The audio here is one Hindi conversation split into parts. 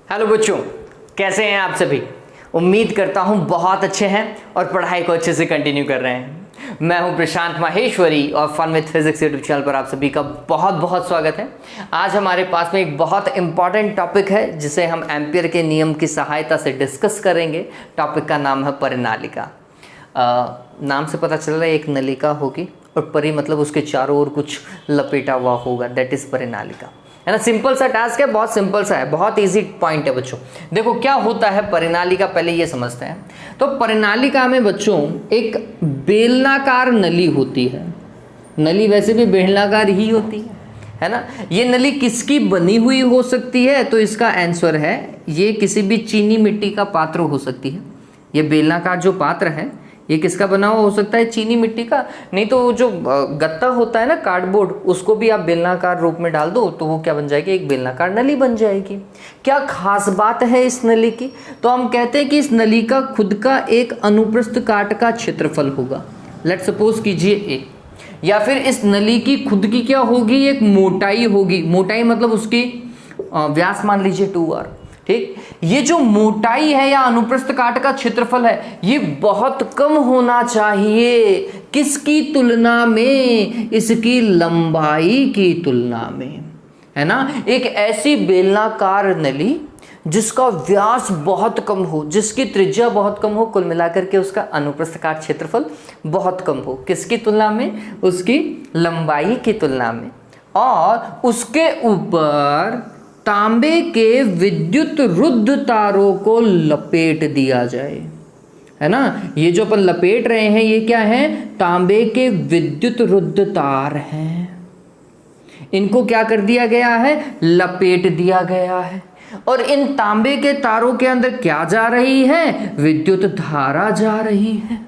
हेलो बच्चों, कैसे हैं आप सभी। उम्मीद करता हूं बहुत अच्छे हैं और पढ़ाई को अच्छे से कंटिन्यू कर रहे हैं। मैं हूं प्रशांत माहेश्वरी और fun with physics YouTube channel पर आप सभी का बहुत बहुत स्वागत है। आज हमारे पास में एक बहुत इंपॉर्टेंट टॉपिक है जिसे हम एम्पियर के नियम की सहायता से डिस्कस करेंगे। टॉपिक का नाम है परिनालिका। नाम से पता चल रहा है एक नलिका होगी और परि मतलब उसके चारों ओर कुछ लपेटा हुआ होगा, दैट इज परिनालिका, है ना। सिंपल सा टास्क है, बहुत सिंपल सा है, बहुत इजी पॉइंट है बच्चों। देखो क्या होता है परिनालिका, पहले ये समझते हैं। तो परिनालिका में बच्चों एक बेलनाकार नली होती है। नली वैसे भी बेलनाकार ही होती है ना। ये नली किसकी बनी हुई हो सकती है, तो इसका आंसर है ये किसी भी चीनी मिट्टी का पात्र हो सकती है। ये बेलनाकार जो पात्र है ये किसका बना हुआ हो सकता है, चीनी मिट्टी का। नहीं तो जो गत्ता होता है ना कार्डबोर्ड, उसको भी आप बेलनाकार रूप में डाल दो तो वो क्या बन जाएगी, एक बेलनाकार नली बन जाएगी। क्या खास बात है इस नली की, तो हम कहते हैं कि इस नली का खुद का एक अनुप्रस्थ काट का क्षेत्रफल होगा। लेट सपोज कीजिए ए, या फिर इस नली की खुद की क्या होगी, एक मोटाई होगी। मोटाई मतलब उसकी व्यास मान लीजिए 2r, ठीक। ये जो मोटाई है या अनुप्रस्थ काट का क्षेत्रफल है ये बहुत कम होना चाहिए, किसकी तुलना में, इसकी लंबाई की तुलना में, है ना। एक ऐसी बेलनाकार नली जिसका व्यास बहुत कम हो, जिसकी त्रिज्या बहुत कम हो, कुल मिलाकर के उसका अनुप्रस्थ काट क्षेत्रफल बहुत कम हो, किसकी तुलना में, उसकी लंबाई की तुलना में। और उसके ऊपर तांबे के विद्युत रुद्ध तारों को लपेट दिया जाए, है ना। ये जो अपन लपेट रहे हैं ये क्या है, तांबे के विद्युत रुद्ध तार हैं। इनको क्या कर दिया गया है, लपेट दिया गया है। और इन तांबे के तारों के अंदर क्या जा रही है, विद्युत धारा जा रही है,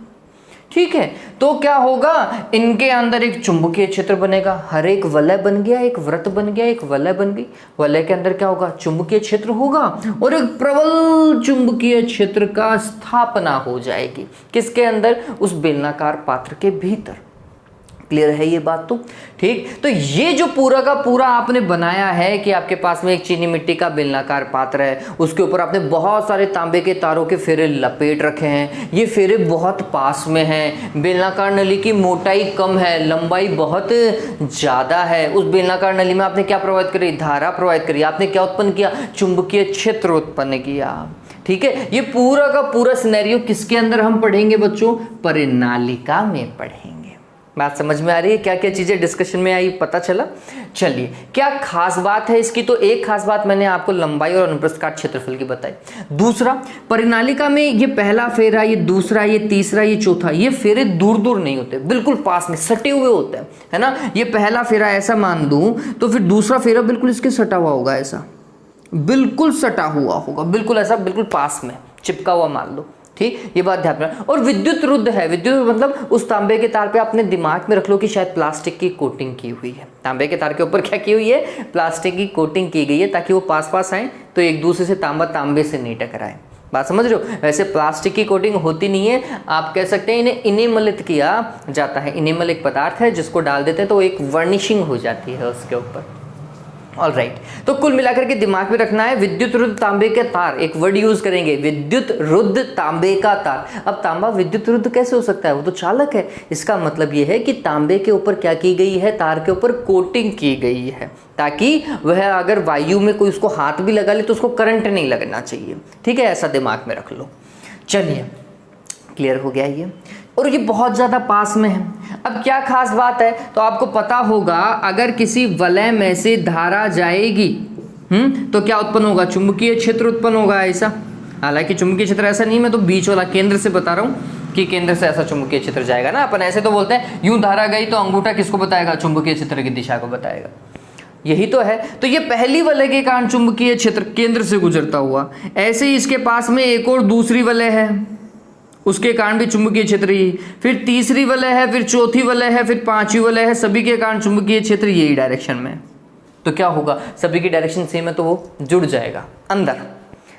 ठीक है। तो क्या होगा, इनके अंदर एक चुंबकीय क्षेत्र बनेगा। हर एक वलय बन गया, एक वृत्त बन गया, एक वलय बन गई। वलय के अंदर क्या होगा, चुंबकीय क्षेत्र होगा और एक प्रबल चुंबकीय क्षेत्र का स्थापना हो जाएगी, किसके अंदर, उस बेलनाकार पात्र के भीतर। क्लियर है ये बात तो, ठीक। तो ये जो पूरा का पूरा आपने बनाया है कि आपके पास में एक चीनी मिट्टी का बेलनाकार पात्र है, उसके ऊपर आपने बहुत सारे तांबे के तारों के फेरे लपेट रखे हैं। ये फेरे बहुत पास में हैं। बेलनाकार नली की मोटाई कम है, लंबाई बहुत ज़्यादा है। उस बेलनाकार नली में आपने क्या प्रवाहित करी, धारा प्रवाहित करी। आपने क्या उत्पन्न किया, चुंबकीय क्षेत्र उत्पन्न किया, ठीक है। ये पूरा का पूरा सिनेरियो किसके अंदर हम पढ़ेंगे बच्चों, परिनालिका में पढ़ेंगे। बात समझ में आ रही है, क्या क्या चीजें डिस्कशन में आई, पता चला। चलिए क्या खास बात है इसकी, तो एक खास बात मैंने आपको लंबाई और अनुप्रस्थ काट क्षेत्रफल की बताई। दूसरा, परिनालिका में ये पहला फेरा, ये दूसरा, ये तीसरा, ये चौथा, ये फेरे दूर दूर नहीं होते, बिल्कुल पास में सटे हुए होते हैं, है ना। ये पहला फेरा ऐसा मान दूं तो फिर दूसरा फेरा बिल्कुल इसके सटा हुआ होगा, ऐसा बिल्कुल सटा हुआ होगा, बिल्कुल ऐसा, बिल्कुल पास में चिपका हुआ मान लो, ठीक। ये बात ध्यान रखना। और विद्युत रुद्ध है, विद्युत मतलब उस तांबे के तार पे अपने दिमाग में रख लो कि शायद प्लास्टिक की कोटिंग की हुई है। तांबे के तार के ऊपर क्या की हुई है, प्लास्टिक की कोटिंग की गई है, ताकि वो पास पास आए तो एक दूसरे से तांबा तांबे से नहीं टकराए। बात समझ रहे हो। वैसे प्लास्टिक की कोटिंग होती नहीं है, आप कह सकते हैं इन्हें इनेमलित किया जाता है। इनेमल एक पदार्थ है जिसको डाल देते हैं तो एक वर्निशिंग हो जाती है उसके ऊपर। ऑल राइट, तो कुल मिलाकर के दिमाग में रखना है विद्युत रुद्ध तांबे के तार, एक वर्ड यूज करेंगे, विद्युत रुद्ध तांबे का तार। अब तांबा विद्युत रुद्ध कैसे हो सकता है, वो तो चालक है। इसका मतलब ये है कि तांबे के ऊपर क्या की गई है, तार के ऊपर कोटिंग की गई है, ताकि वह अगर वायु में कोई उसको हाथ भी लगा ले तो उसको करंट नहीं लगना चाहिए, ठीक है। ऐसा दिमाग में रख लो। चलिए क्लियर हो गया ये। और ये बहुत ज़्यादा पास में है। अब क्या खास बात है, तो आपको पता होगा अगर किसी वलय में से धारा जाएगी तो क्या उत्पन्न होगा, चुंबकीय क्षेत्र उत्पन्न होगा, ऐसा। हालांकि चुंबकीय क्षेत्र ऐसा नहीं, मैं तो बीच वाला केंद्र से बता रहा हूँ कि केंद्र से ऐसा चुंबकीय क्षेत्र जाएगा ना। अपन ऐसे तो बोलते हैं यूं धारा गई तो अंगूठा किसको बताएगा, चुंबकीय क्षेत्र की दिशा को बताएगा, यही तो है। तो ये पहली वलय के कारण चुंबकीय क्षेत्र केंद्र से गुजरता हुआ, ऐसे ही इसके पास में एक और दूसरी वलय है, उसके कारण भी चुंबकीय क्षेत्र ही, फिर तीसरी वलय है, फिर चौथी वलय है, फिर पांचवी वलय है, सभी के कारण चुंबकीय क्षेत्र यही डायरेक्शन में। तो क्या होगा, सभी की डायरेक्शन सेम है तो वो जुड़ जाएगा अंदर।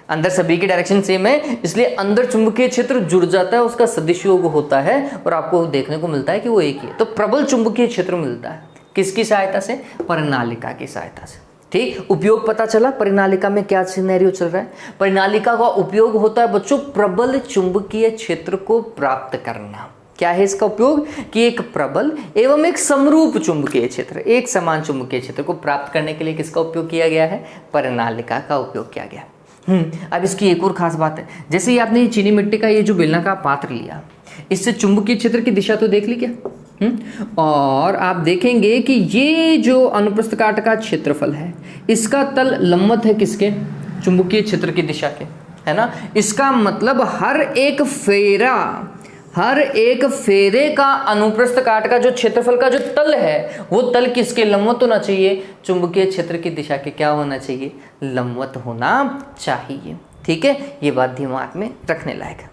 अंदर सभी की डायरेक्शन सेम है, इसलिए अंदर चुंबकीय क्षेत्र जुड़ जाता है, उसका सदिश योग होता है और आपको देखने को मिलता है कि वो एक ही है। तो प्रबल चुंबकीय क्षेत्र मिलता है किसकी सहायता से, परिनालिका की सहायता से। ठीक, उपयोग पता चला परिनालिका में क्या सिनेरियो चल रहा है। परिनालिका का उपयोग होता है बच्चों प्रबल चुंबकीय क्षेत्र को प्राप्त करना। क्या है इसका उपयोग कि एक प्रबल एवं एक समरूप चुंबकीय क्षेत्र, एक समान चुंबकीय क्षेत्र को प्राप्त करने के लिए किसका उपयोग किया गया है, परिनालिका का उपयोग किया गया। अब इसकी एक और खास बात है, जैसे ही आपने चीनी मिट्टी का ये जो बेलनाकार पात्र लिया, इससे चुंबकीय क्षेत्र की दिशा तो देख ली क्या, और आप देखेंगे कि ये जो अनुप्रस्थ काट का क्षेत्रफल है, इसका तल लंबवत है किसके, चुंबकीय क्षेत्र की दिशा के, है ना। इसका मतलब हर एक फेरे का अनुप्रस्थ काट का जो क्षेत्रफल का जो तल है, वो तल किसके लंबवत होना चाहिए, चुंबकीय क्षेत्र की दिशा के क्या होना चाहिए, लंबवत होना चाहिए। ठीक है, ये बात दिमाग में रखने लायक है।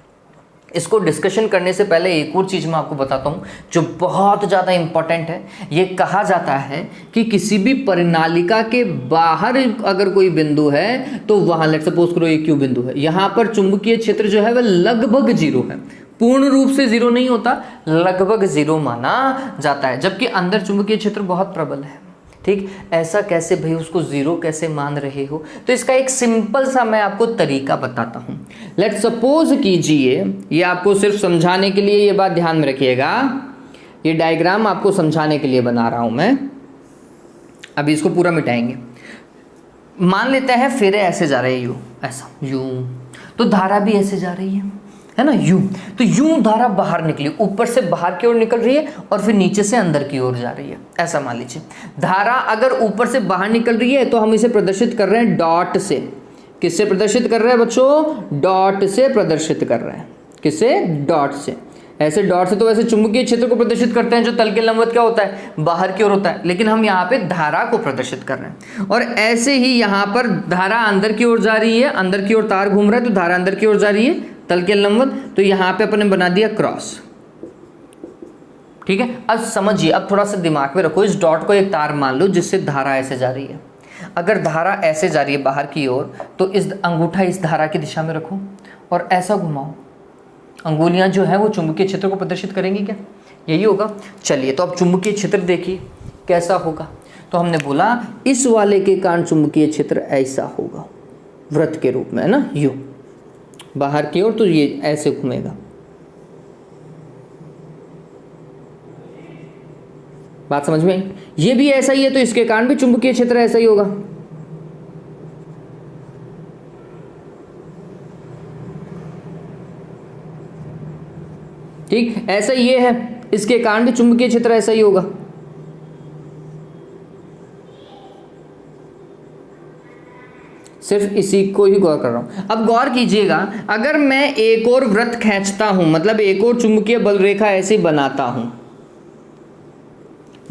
इसको डिस्कशन करने से पहले एक और चीज़ मैं आपको बताता हूँ जो बहुत ज़्यादा इम्पॉर्टेंट है। ये कहा जाता है कि किसी भी परिनालिका के बाहर अगर कोई बिंदु है तो वहाँ लेट सपोज करो ये क्यू बिंदु है, यहाँ पर चुंबकीय क्षेत्र जो है वह लगभग जीरो है, पूर्ण रूप से जीरो नहीं होता, लगभग जीरो माना जाता है, जबकि अंदर चुंबकीय क्षेत्र बहुत प्रबल है। ठीक, ऐसा कैसे भाई, उसको जीरो कैसे मान रहे हो, तो इसका एक सिंपल सा मैं आपको तरीका बताता हूं। लेट सपोज कीजिए, ये आपको सिर्फ समझाने के लिए, ये बात ध्यान में रखिएगा, ये डायग्राम आपको समझाने के लिए बना रहा हूं मैं। अभी इसको पूरा मिटाएंगे। मान लेते हैं फेरे ऐसे जा रहे हैं, यू ऐसा, यू, तो धारा भी ऐसे जा रही है ना, यूं, तो यूं धारा बाहर निकली, ऊपर से बाहर की ओर निकल रही है और फिर नीचे से अंदर की ओर जा रही है। ऐसा मान लीजिए धारा अगर ऊपर से बाहर निकल रही है तो हम इसे प्रदर्शित कर रहे हैं डॉट से। किससे प्रदर्शित कर रहे हैं बच्चों, डॉट से प्रदर्शित कर रहे हैं। किससे, डॉट से। ऐसे डॉट से तो वैसे चुंबकीय क्षेत्र को प्रदर्शित करते हैं जो तल के लंबवत क्या होता है, बाहर की ओर होता है, लेकिन हम यहाँ पे धारा को प्रदर्शित कर रहे हैं। और ऐसे ही यहाँ पर धारा अंदर की ओर जा रही है, अंदर की ओर तार घूम रहा है तो धारा अंदर की ओर जा रही है तल के लंबवत, तो यहाँ पे अपने बना दिया क्रॉस। ठीक है, अब समझिए, अब थोड़ा सा दिमाग में रखो, इस डॉट को एक तार मान लो जिससे धारा ऐसे जा रही है। अगर धारा ऐसे जा रही है बाहर की ओर तो इस अंगूठा इस धारा की दिशा में रखो और ऐसा घुमाओ, अंगुलियां जो है वो चुंबकीय क्षेत्र को प्रदर्शित करेंगी क्या, यही होगा। चलिए, तो अब चुंबकीय क्षेत्र देखिए कैसा होगा। तो हमने बोला इस वाले के कारण चुंबकीय क्षेत्र ऐसा होगा, वृत्त के रूप में, है ना, यू बाहर की ओर, तो ये ऐसे घूमेगा। बात समझ में आई? ये भी ऐसा ही है तो इसके कारण भी चुंबकीय क्षेत्र ऐसा ही होगा। ठीक, ऐसा ये है, इसके कारण भी चुंबकीय क्षेत्र ऐसा ही होगा। सिर्फ इसी को ही गौर कर रहा हूं। अब गौर कीजिएगा, अगर मैं एक और वृत्त खींचता हूं, मतलब एक और चुंबकीय बल रेखा ऐसे बनाता हूं,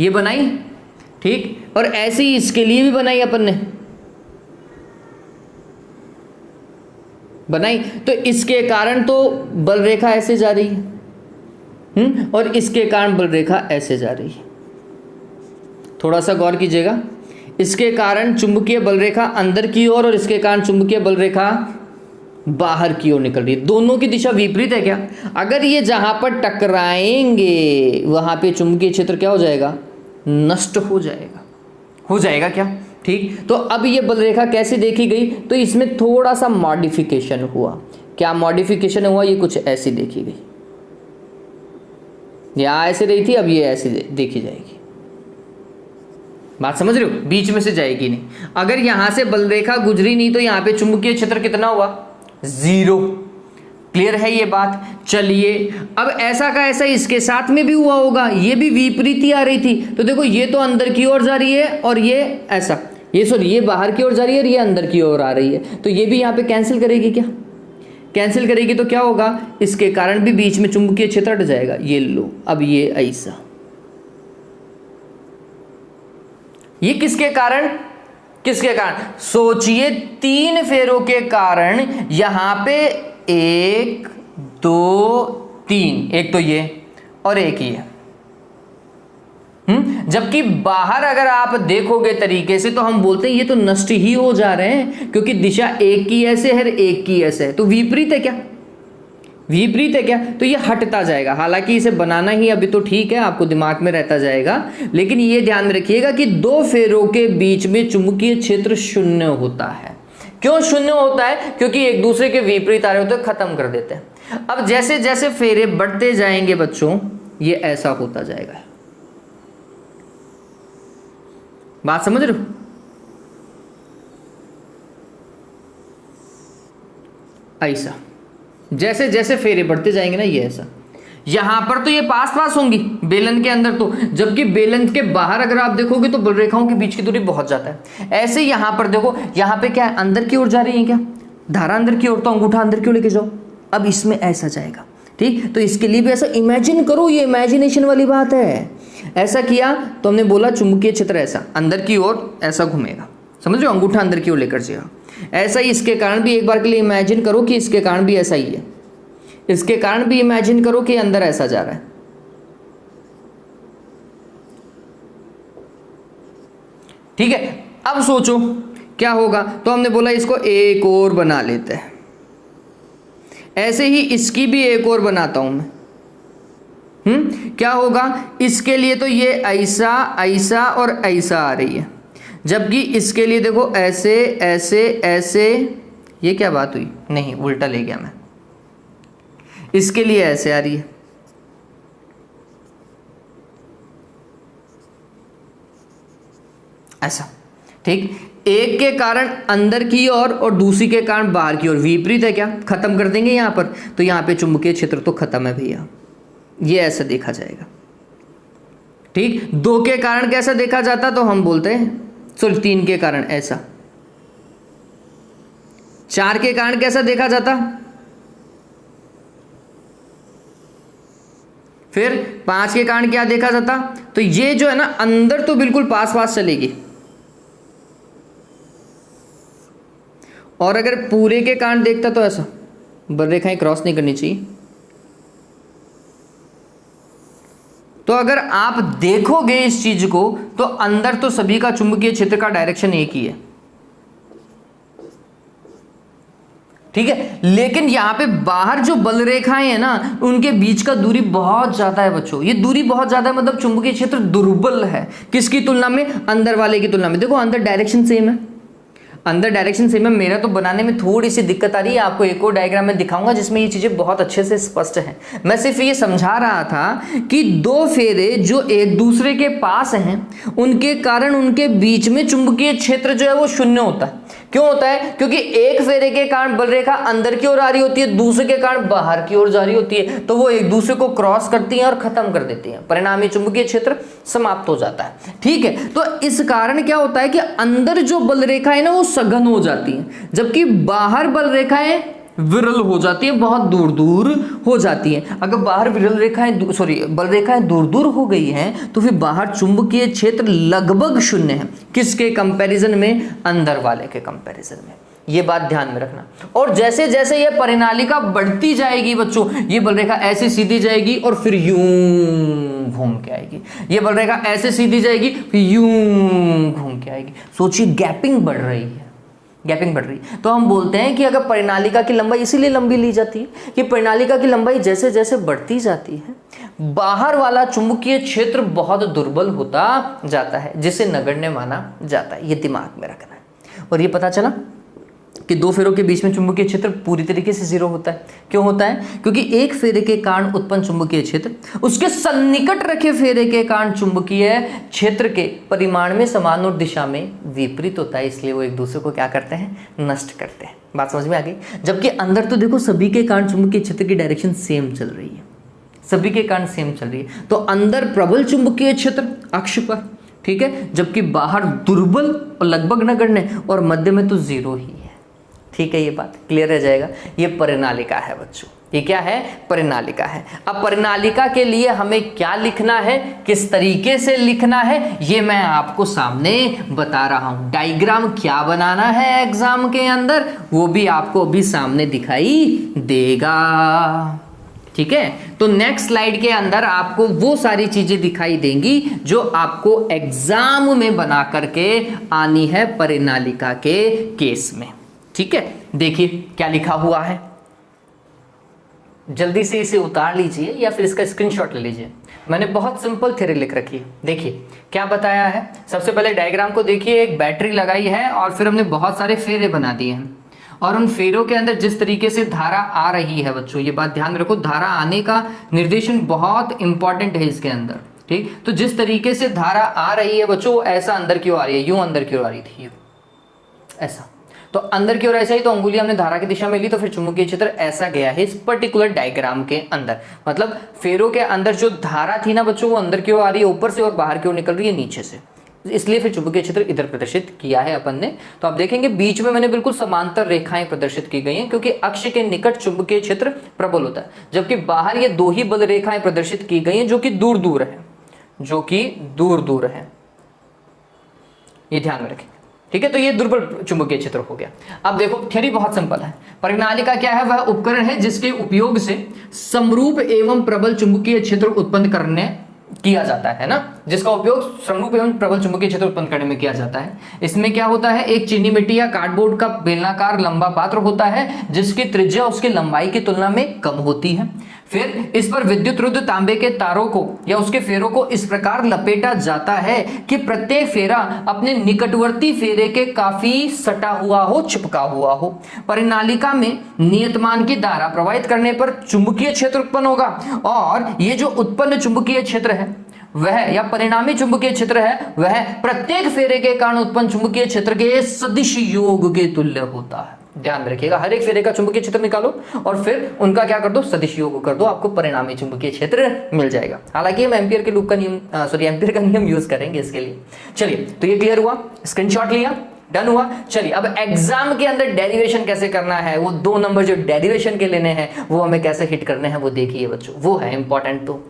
ये बनाई, ठीक, और ऐसे ही इसके लिए भी बनाई अपन ने, बनाई, तो इसके कारण तो बल रेखा ऐसे जा रही है, और इसके कारण बल रेखा ऐसे जा रही है। थोड़ा सा गौर कीजिएगा, इसके कारण चुंबकीय बल रेखा अंदर की ओर और इसके कारण चुंबकीय बल रेखा बाहर की ओर निकल रही है। दोनों की दिशा विपरीत है क्या? अगर ये जहां पर टकराएंगे वहां पे चुंबकीय क्षेत्र क्या हो जाएगा, नष्ट हो जाएगा। हो जाएगा क्या? ठीक, तो अब ये बल रेखा कैसे देखी गई, तो इसमें थोड़ा सा मॉडिफिकेशन हुआ। क्या मॉडिफिकेशन हुआ? ये कुछ ऐसी देखी गई, यहाँ ऐसे रही थी, अब ये ऐसे देखी जाएगी। बात समझ रहे हो? बीच में से जाएगी नहीं। अगर यहां से बल रेखा गुजरी नहीं तो यहाँ पे चुंबकीय क्षेत्र कितना हुआ? 0। क्लियर है ये बात? चलिए, अब ऐसा का ऐसा इसके साथ में भी हुआ होगा, ये भी विपरीत ही आ रही थी। तो देखो, ये तो अंदर की ओर जा रही है और ये ऐसा, ये बाहर की ओर जा रही है और ये अंदर की ओर आ रही है, तो ये भी यहाँ पे कैंसिल करेगी क्या? कैंसिल करेगी तो क्या होगा, इसके कारण भी बीच में चुंबकीय क्षेत्र हट जाएगा। ये लो, अब ये ऐसा, ये किसके कारण? किसके कारण? सोचिए, 3 फेरों के कारण यहां पे 1 2 3, एक तो ये और एक ये। जबकि बाहर अगर आप देखोगे तरीके से तो हम बोलते हैं ये तो नष्ट ही हो जा रहे हैं, क्योंकि दिशा एक की ऐसे है, एक की ऐसे है, तो विपरीत है क्या? विपरीत है क्या, तो ये हटता जाएगा। हालांकि इसे बनाना ही अभी तो ठीक है, आपको दिमाग में रहता जाएगा, लेकिन ये ध्यान में रखिएगा कि दो फेरों के बीच में चुंबकीय क्षेत्र शून्य होता है। क्यों शून्य होता है, क्योंकि एक दूसरे के विपरीत आ रहे होते हैं, खत्म कर देते हैं। अब जैसे जैसे फेरे बढ़ते जाएंगे बच्चों, ये ऐसा होता जाएगा। बात समझ रहे हो? ऐसा जैसे जैसे फेरे बढ़ते जाएंगे ना, ये ऐसा। यहां पर तो ये पास पास होंगी बेलन के अंदर तो, जबकि बेलन के बाहर अगर आप देखोगे तो बलरेखाओं के बीच की दूरी बहुत ज्यादा है। ऐसे यहां पर देखो, यहां पे क्या है, अंदर की ओर जा रही है क्या, धारा अंदर की ओर, तो अंगूठा अंदर की ओर लेके जाओ। अब इसमें ऐसा जाएगा, ठीक। तो इसके लिए भी ऐसा इमेजिन करो, ये इमेजिनेशन वाली बात है। ऐसा किया तो हमने बोला चुंबकीय क्षेत्र ऐसा अंदर की ओर ऐसा घूमेगा, समझ रहे हो, अंगूठा अंदर की ओर लेकर जाएगा। ऐसा ही इसके कारण भी एक बार के लिए इमेजिन करो कि इसके कारण भी ऐसा ही है। इसके कारण भी इमेजिन करो कि अंदर ऐसा जा रहा है, ठीक है। अब सोचो क्या होगा, तो हमने बोला इसको एक और बना लेते हैं। ऐसे ही इसकी भी एक और बनाता हूं मैं। क्या होगा, इसके लिए तो ये ऐसा ऐसा और ऐसा आ रही है, जबकि इसके लिए देखो ऐसे ऐसे ऐसे। ये क्या बात हुई, नहीं उल्टा ले गया मैं। इसके लिए ऐसे आ रही है, ऐसा, ठीक। एक के कारण अंदर की ओर और दूसरी के कारण बाहर की ओर, विपरीत है क्या, खत्म कर देंगे यहां पर। तो यहां पे चुंबकीय क्षेत्र तो खत्म है भैया, ये ऐसा देखा जाएगा, ठीक। दो के कारण कैसा देखा जाता, तो हम बोलते हैं सॉरी तीन के कारण ऐसा। चार के कारण कैसा देखा जाता, फिर पांच के कारण क्या देखा जाता। तो ये जो है ना अंदर तो बिल्कुल पास पास चलेगी, और अगर पूरे के कारण देखता तो ऐसा, बलरेखाएं क्रॉस नहीं करनी चाहिए। तो अगर आप देखोगे इस चीज को, तो अंदर तो सभी का चुंबकीय क्षेत्र का डायरेक्शन एक ही है, ठीक है। लेकिन यहां पे बाहर जो बल रेखाएं हैं ना, उनके बीच का दूरी बहुत ज्यादा है बच्चों। ये दूरी बहुत ज्यादा है, मतलब चुंबकीय क्षेत्र दुर्बल है। किसकी तुलना में, अंदर वाले की तुलना में। देखो अंदर डायरेक्शन सेम है, अंदर डायरेक्शन सेम है। मेरा तो बनाने में थोड़ी सी दिक्कत आ रही है, आपको एक और डायग्राम में दिखाऊंगा जिसमें ये चीजें बहुत अच्छे से स्पष्ट हैं। मैं सिर्फ ये समझा रहा था कि दो फेरे जो एक दूसरे के पास हैं, उनके कारण उनके बीच में चुंबकीय क्षेत्र जो है वो शून्य होता है। क्यों होता है, क्योंकि एक फेरे के कारण बल रेखा अंदर की ओर आ रही होती है, दूसरे के कारण बाहर की ओर जा रही होती है, तो वो एक दूसरे को क्रॉस करती हैं और खत्म कर देती हैं। परिणामी चुंबकीय क्षेत्र समाप्त हो जाता है, ठीक है। तो इस कारण क्या होता है कि अंदर जो बल रेखा है ना वो सघन हो जाती है, जबकि बाहर बल रेखाएं विरल हो जाती है, बहुत दूर दूर हो जाती है। अगर बाहर विरल रेखाएं सॉरी बल रेखाएं दूर दूर हो गई हैं, तो फिर बाहर चुंबकीय क्षेत्र लगभग शून्य है। किसके कंपैरिजन में, अंदर वाले के कंपैरिजन में। ये बात ध्यान में रखना। और जैसे जैसे ये परिनालिका बढ़ती जाएगी बच्चों, ये बल रेखा ऐसे सीधी जाएगी और फिर यूं घूम के आएगी, ये बल रेखा ऐसे सीधी जाएगी फिर यूं घूम के आएगी। सोचिए गैपिंग बढ़ रही है, गैपिंग बढ़ रही है। तो हम बोलते हैं कि अगर परिनालिका की लंबाई इसीलिए लंबी ली जाती है कि परिनालिका की लंबाई जैसे जैसे बढ़ती जाती है, बाहर वाला चुंबकीय क्षेत्र बहुत दुर्बल होता जाता है, जिसे नगण्य माना जाता है। ये दिमाग में रखना है। और ये पता चला कि दो फेरों के बीच में चुंबकीय क्षेत्र पूरी तरीके से जीरो होता है। क्यों होता है, क्योंकि एक फेरे के कारण उत्पन्न चुंबकीय क्षेत्र उसके सन्निकट रखे फेरे के कारण चुंबकीय क्षेत्र के परिमाण में समान और दिशा में विपरीत होता है। इसलिए वो एक दूसरे को क्या करते हैं, नष्ट करते हैं। बात समझ में आ गई। जबकि अंदर तो देखो सभी के कारण चुंबकीय क्षेत्र की डायरेक्शन सेम चल रही है, सभी के कारण सेम चल रही है। तो अंदर प्रबल चुंबकीय क्षेत्र अक्ष पर, ठीक है, जबकि बाहर दुर्बल और लगभग नगण्य, और मध्य में तो जीरो ही है। ठीक है, ये बात क्लियर रह जाएगा। ये परिनालिका है बच्चों, ये क्या है, परिनालिका है। अब परिनालिका के लिए हमें क्या लिखना है, किस तरीके से लिखना है, ये मैं आपको सामने बता रहा हूं। डायग्राम क्या बनाना है एग्जाम के अंदर, वो भी आपको अभी सामने दिखाई देगा। ठीक है, तो नेक्स्ट स्लाइड के अंदर आपको वो सारी चीजें दिखाई देंगी जो आपको एग्जाम में बना करके आनी है परिनालिका के केस में। ठीक है, देखिए क्या लिखा हुआ है। जल्दी से इसे उतार लीजिए या फिर इसका स्क्रीनशॉट ले लीजिए। मैंने बहुत सिंपल थ्योरी लिख रखी है। देखिए क्या बताया है। सबसे पहले डायग्राम को देखिए, एक बैटरी लगाई है और फिर हमने बहुत सारे फेरे बना दिए हैं, और उन फेरों के अंदर जिस तरीके से धारा आ रही है बच्चों, ये बात ध्यान रखो, धारा आने का निर्देशन बहुत इंपॉर्टेंट है इसके अंदर। ठीक, तो जिस तरीके से धारा आ रही है बच्चों, ऐसा अंदर क्यों आ रही है, यूं अंदर क्यों आ रही थी, यूं ऐसा, तो अंदर की ओर ऐसा ही, तो अंगुली हमने धारा की दिशा में ली, तो फिर चुंबकीय क्षेत्र ऐसा गया है इस पर्टिकुलर डायग्राम के अंदर। मतलब फेरों के अंदर जो धारा थी ना बच्चों, वो अंदर की ओर आ रही है ऊपर से और बाहर की ओर निकल रही है नीचे से, इसलिए फिर चुंबकीय क्षेत्र इधर प्रदर्शित किया है अपन ने। तो आप देखेंगे बीच में मैंने बिल्कुल समांतर रेखाएं प्रदर्शित की गई हैं, क्योंकि अक्ष के निकट चुंबकीय क्षेत्र प्रबल होता है, जबकि बाहर ये दो ही बल रेखाएं प्रदर्शित की गई हैं जो कि दूर दूर है, जो कि दूर दूर है, ये ध्यान में रखें। ठीक है, तो ये दुर्बल चुंबकीय क्षेत्र हो गया। अब देखो थ्योरी बहुत सिंपल है। परिनालिका क्या है, वह उपकरण है जिसके उपयोग से समरूप एवं प्रबल चुंबकीय क्षेत्र उत्पन्न करने किया जाता है ना, जिसका उपयोग समरूप एवं प्रबल चुंबकीय क्षेत्र उत्पन्न करने में किया जाता है। इसमें क्या होता है, एक चीनी मिट्टी या कार्डबोर्ड का बेलनाकार लंबा पात्र होता है जिसकी त्रिज्या उसकी लंबाई की तुलना में कम होती है। फिर इस पर विद्युत रुद्ध तांबे के तारों को या उसके फेरों को इस प्रकार लपेटा जाता है कि प्रत्येक फेरा अपने निकटवर्ती फेरे के काफी सटा हुआ हो, चिपका हुआ हो। परिनालिका में नियतमान की धारा प्रवाहित करने पर चुंबकीय क्षेत्र उत्पन्न होगा, और ये जो उत्पन्न चुंबकीय क्षेत्र है वह, या परिणामी चुंबकीय क्षेत्र है वह, प्रत्येक फेरे के कारण उत्पन्न चुंबकीय क्षेत्र के सदिश योग के तुल्य होता है। ध्यान रखिएगा, हर एक फेरे का चुंबकीय क्षेत्र निकालो और फिर उनका क्या कर दो, सदिश योग कर दो, आपको परिणामी चुंबकीय क्षेत्र मिल जाएगा। हालांकि हम एम्पियर के लूप का नियम, एम्पियर का नियम यूज करेंगे इसके लिए। चलिए, तो ये क्लियर हुआ, स्क्रीनशॉट लिया, डन हुआ। चलिए अब एग्जाम के अंदर डेरिवेशन कैसे करना है, वो 2 नंबर जो डेरिवेशन के लेने हैं वो हमें कैसे हिट करने हैं वो देखिए बच्चों, वो है इंपॉर्टेंट। तो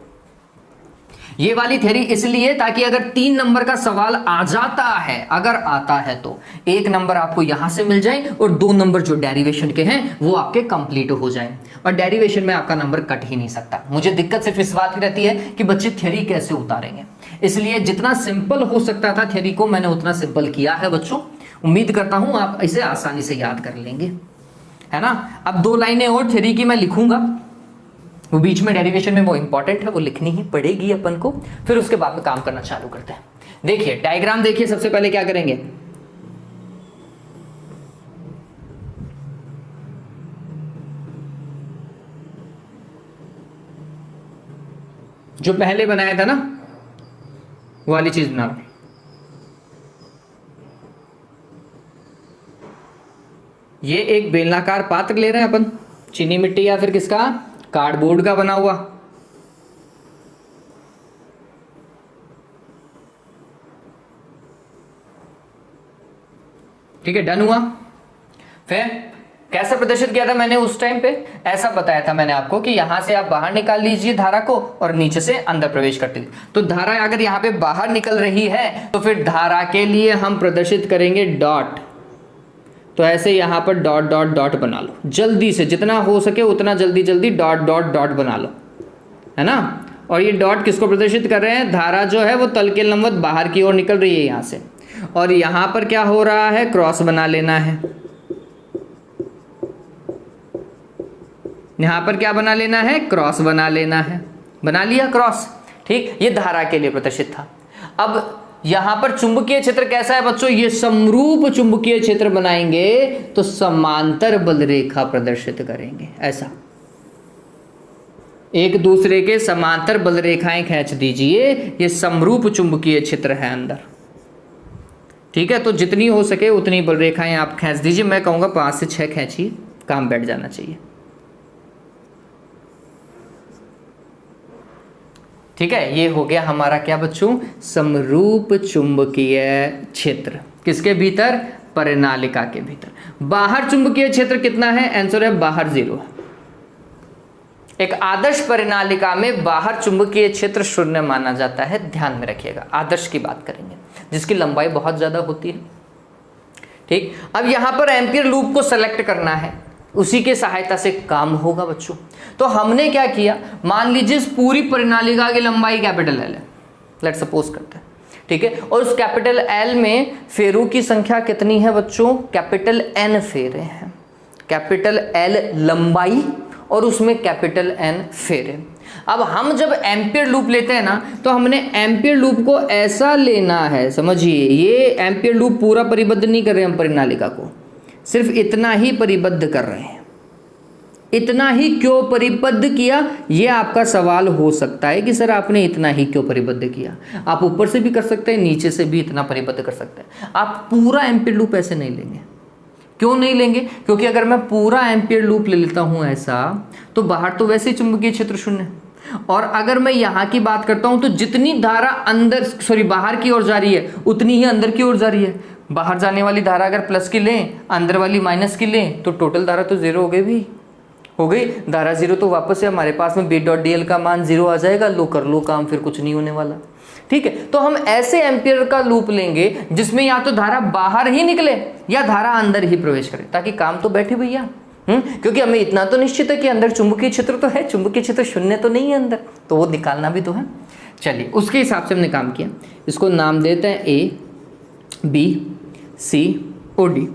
ये वाली थ्योरी इसलिए ताकि अगर 3 नंबर का सवाल आ जाता है, अगर आता है तो 1 नंबर आपको यहां से मिल जाए और 2 नंबर जो डेरिवेशन के हैं वो आपके कंप्लीट हो जाए। और डेरिवेशन में आपका नंबर कट ही नहीं सकता। मुझे दिक्कत सिर्फ इस बात की रहती है कि बच्चे थ्योरी कैसे उतारेंगे, इसलिए जितना सिंपल हो सकता था थ्योरी को मैंने उतना सिंपल किया है बच्चों। उम्मीद करता हूं आप इसे आसानी से याद कर लेंगे, है ना। अब 2 लाइनें और थ्योरी की मैं लिखूंगा, वो बीच में डेरिवेशन में वो इंपॉर्टेंट है, वो लिखनी ही पड़ेगी अपन को, फिर उसके बाद में काम करना चालू करते हैं। देखिए डायग्राम देखिए, सबसे पहले क्या करेंगे, जो पहले बनाया था ना वो वाली चीज बना लो। ये एक बेलनाकार पात्र ले रहे हैं अपन, चीनी मिट्टी या फिर किसका, कार्डबोर्ड का बना हुआ। ठीक है, डन हुआ। फिर कैसे प्रदर्शित किया था मैंने उस टाइम पे, ऐसा बताया था मैंने आपको कि यहां से आप बाहर निकाल लीजिए धारा को और नीचे से अंदर प्रवेश करते थे। तो धारा अगर यहां पे बाहर निकल रही है तो फिर धारा के लिए हम प्रदर्शित करेंगे डॉट। तो ऐसे यहां पर डॉट डॉट डॉट बना लो, जल्दी से जितना हो सके उतना जल्दी जल्दी डॉट डॉट डॉट बना लो, है ना। और ये डॉट किसको प्रदर्शित कर रहे हैं, धारा जो है वो तल के लंबवत बाहर की ओर निकल रही है यहां से, और यहां पर क्या हो रहा है, क्रॉस बना लेना है। यहां पर क्या बना लेना है, क्रॉस बना लेना है। बना लिया क्रॉस, ठीक। ये धारा के लिए प्रदर्शित था। अब यहां पर चुंबकीय क्षेत्र कैसा है बच्चों, ये समरूप चुंबकीय क्षेत्र बनाएंगे तो समांतर बल रेखा प्रदर्शित करेंगे, ऐसा एक दूसरे के समांतर बल रेखाएं खींच दीजिए, ये समरूप चुंबकीय क्षेत्र है अंदर। ठीक है, तो जितनी हो सके उतनी बल रेखाएं आप खींच दीजिए। मैं कहूंगा 5 से 6 खींचिए, काम बैठ जाना चाहिए। ठीक है, ये हो गया हमारा क्या बच्चों, समरूप चुंबकीय क्षेत्र। किसके भीतर, परिनालिका के भीतर। बाहर चुंबकीय क्षेत्र कितना है, आंसर है बाहर 0 है। एक आदर्श परिनालिका में बाहर चुंबकीय क्षेत्र 0 माना जाता है, ध्यान में रखिएगा। आदर्श की बात करेंगे जिसकी लंबाई बहुत ज्यादा होती है। ठीक, अब यहां पर एम्पियर लूप को सेलेक्ट करना है, उसी के सहायता से काम होगा बच्चों। तो हमने क्या किया, मान लीजिए इस पूरी परिनालिका की लंबाई कैपिटल एल है, लेट सपोज करते हैं, ठीक है। और उस कैपिटल एल में फेरों की संख्या कितनी है बच्चों, कैपिटल एन फेरे हैं। कैपिटल एल लंबाई और उसमें कैपिटल N फेरे। अब हम जब एम्पियर लूप लेते हैं ना, तो हमने एम्पियर लूप को ऐसा लेना है, समझिए, ये एम्पियर लूप पूरा परिबद्ध नहीं कर रहे हम परिनालिका को, सिर्फ इतना ही परिबद्ध कर रहे हैं। इतना ही क्यों परिबद्ध किया, ये आपका सवाल हो सकता है कि सर आपने इतना ही क्यों परिबद्ध किया। आप ऊपर से भी कर सकते हैं, नीचे से भी इतना परिबद्ध कर सकते हैं। आप पूरा एम्पियर लूप ऐसे नहीं लेंगे। क्यों नहीं लेंगे? क्योंकि अगर मैं पूरा एम्पियर लूप ले लेता हूं ऐसा, तो बाहर तो वैसे ही चुंबकीय क्षेत्र शून्य, और अगर मैं यहाँ की बात करता हूं तो जितनी धारा बाहर की ओर जा रही है उतनी ही अंदर की ओर जा रही है। बाहर जाने वाली धारा अगर प्लस की लें, अंदर वाली माइनस की लें, तो टोटल धारा तो जीरो हो गई भी, हो गई धारा जीरो। तो वापस से हमारे पास में B.dl का मान जीरो आ जाएगा। लो कर लो काम, फिर कुछ नहीं होने वाला। ठीक है, तो हम ऐसे एम्पियर का लूप लेंगे जिसमें या तो धारा बाहर ही निकले या धारा अंदर ही प्रवेश करे, ताकि काम तो बैठे भैया। क्योंकि हमें इतना तो निश्चित है कि अंदर चुंबकीय क्षेत्र तो है, चुंबकीय क्षेत्र शून्य तो नहीं है अंदर, तो वो निकालना भी तो है। चलिए, उसके हिसाब से हमने काम किया। इसको नाम देते हैं A, B, C और D।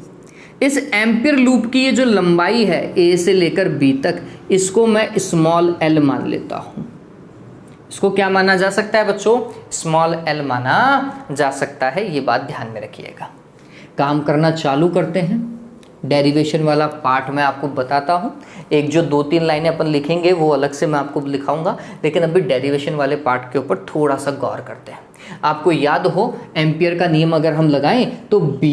इस एम्पियर लूप की ये जो लंबाई है A से लेकर B तक, इसको मैं स्मॉल l मान लेता हूं। इसको क्या माना जा सकता है बच्चों? स्मॉल l माना जा सकता है। ये बात ध्यान में रखिएगा। काम करना चालू करते हैं। डेरिवेशन वाला पार्ट मैं आपको बताता हूँ। एक जो 2-3 लाइनें अपन लिखेंगे वो अलग से मैं आपको लिखाऊंगा, लेकिन अभी डेरिवेशन वाले पार्ट के ऊपर थोड़ा सा गौर करते हैं। आपको याद हो, एम्पियर का नियम अगर हम लगाएं तो B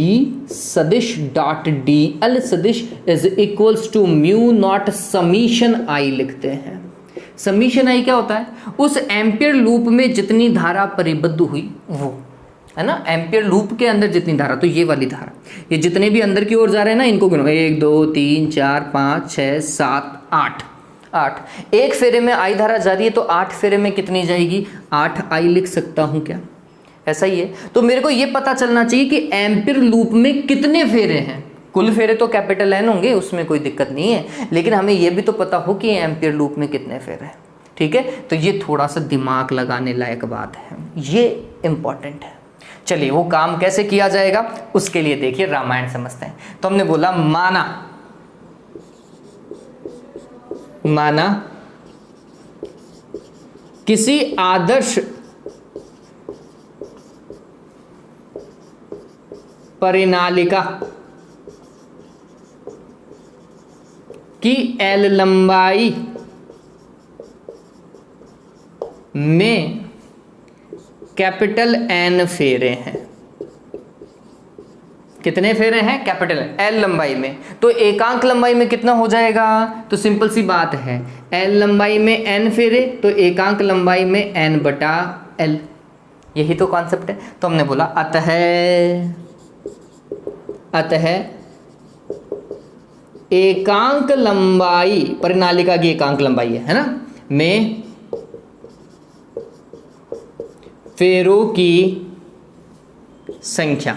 सदिश डॉट dl सदिश is equals to mu not summation I लिखते हैं। समीशन I क्या होता है? उस एम्पियर लूप में जितनी धारा परिबद्ध हुई वो, है ना, एम्पियर लूप के अंदर जितनी धारा, तो ये वाली धारा, ये जितने भी अंदर की ओर जा रहे हैं ना, इनको गिनो, 1 2 3 4 5 6 7 8। एक फेरे में I धारा जा रही है, तो 8 फेरे में कितनी जाएगी? 8I लिख सकता हूं क्या? ऐसा ही है। तो मेरे को ये पता चलना चाहिए कि एम्पियर लूप में कितने फेरे हैं। कुल फेरे तो कैपिटल N होंगे, उसमें कोई दिक्कत नहीं है, लेकिन हमें यह भी तो पता हो कि एम्पियर लूप में कितने फेरे हैं। ठीक है, तो ये थोड़ा सा दिमाग लगाने लायक बात है, ये इंपॉर्टेंट है। चलिए, वो काम कैसे किया जाएगा उसके लिए देखिए रामायण समझते हैं। तो हमने बोला माना किसी आदर्श परिनालिका की L लंबाई में कैपिटल N फेरे हैं। कितने फेरे हैं? कैपिटल L लंबाई में। तो एकांक लंबाई में कितना हो जाएगा? तो सिंपल सी बात है, L लंबाई में N फेरे, तो एकांक लंबाई में N बटा L। यही तो कॉन्सेप्ट है। तो हमने बोला अतः एकांक लंबाई, परिनालिका की एकांक लंबाई है ना, में फेरों की संख्या।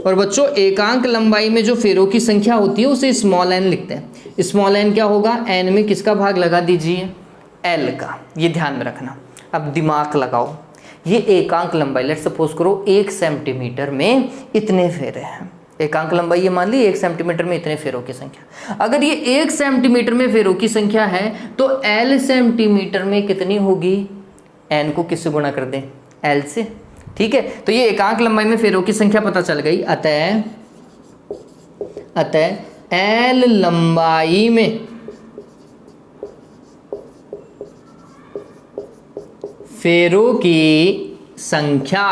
और बच्चों, एकांक लंबाई में जो फेरों की संख्या होती है उसे स्मॉल n लिखते हैं। स्मॉल n क्या होगा? n में किसका भाग लगा दीजिए? L का। ये ध्यान में रखना। अब दिमाग लगाओ, ये एकांक लंबाई, लेट्स सपोज करो 1 सेंटीमीटर में इतने फेरे हैं। एकांक लंबाई ये मान ली 1 सेंटीमीटर में इतने फेरों की संख्या। अगर ये 1 सेंटीमीटर में फेरों की संख्या है तो L सेंटीमीटर में कितनी होगी? n को किससे गुणा कर दें? L से। ठीक है, तो ये एकांक लंबाई में फेरों की संख्या पता चल गई। अतः L लंबाई में फेरों की संख्या,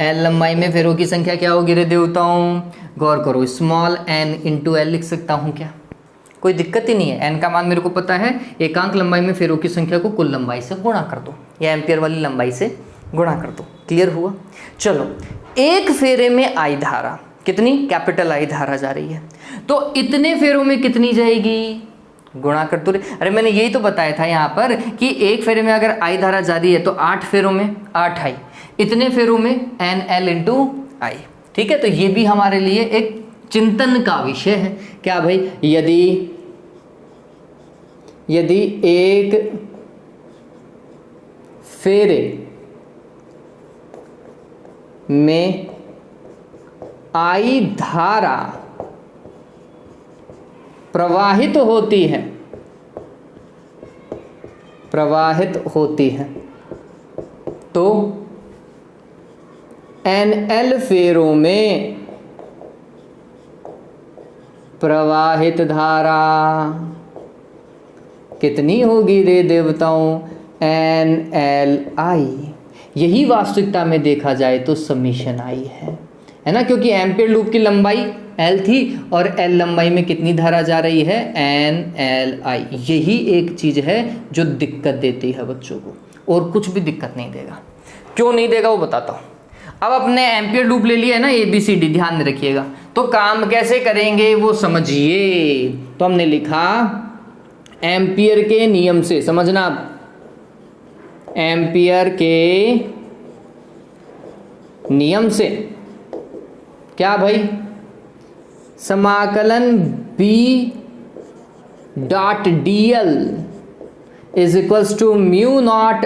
L लंबाई में फेरों की संख्या क्या होगी रे देवताओं? गौर करो, स्मॉल n इंटू L लिख सकता हूं क्या? कोई दिक्कत ही नहीं है। n का मान मेरे को पता है, एकांक लंबाई में फेरों की संख्या को कुल लंबाई से गुणा कर दो, या एम्पियर वाली लंबाई से गुणा कर दो। क्लियर हुआ? चलो, एक फेरे में I धारा, कितनी? कैपिटल I धारा जा रही है, तो इतने फेरों में कितनी जाएगी? गुणा कर दो। अरे मैंने यही तो बताया था यहाँ पर कि एक फेरे में अगर I धारा जा रही है तो 8 फेरों में 8I, इतने फेरों में NL इंटू I। ठीक है, तो ये भी हमारे लिए एक चिंतन का विषय है। क्या भाई? यदि एक फेरे में I धारा प्रवाहित होती है प्रवाहित होती है तो NL फेरों में प्रवाहित धारा कितनी होगी रे देवताओं? NLI। यही वास्तविकता में देखा जाए तो समीशन I है ना, क्योंकि एम्पियर लूप की लंबाई L थी और L लंबाई में कितनी धारा जा रही है? NLI। यही एक चीज़ है जो दिक्कत देती है बच्चों को, और कुछ भी दिक्कत नहीं देगा। क्यों नहीं देगा वो बताता हूँ। अब अपने एम्पियर लूप ले लिया है ना, ABCD, ध्यान में रखिएगा। तो काम कैसे करेंगे वो समझिए। तो हमने लिखा एम्पियर के नियम से, समझना आप, एम्पियर के नियम से क्या भाई? समाकलन B dot DL is equals to mu not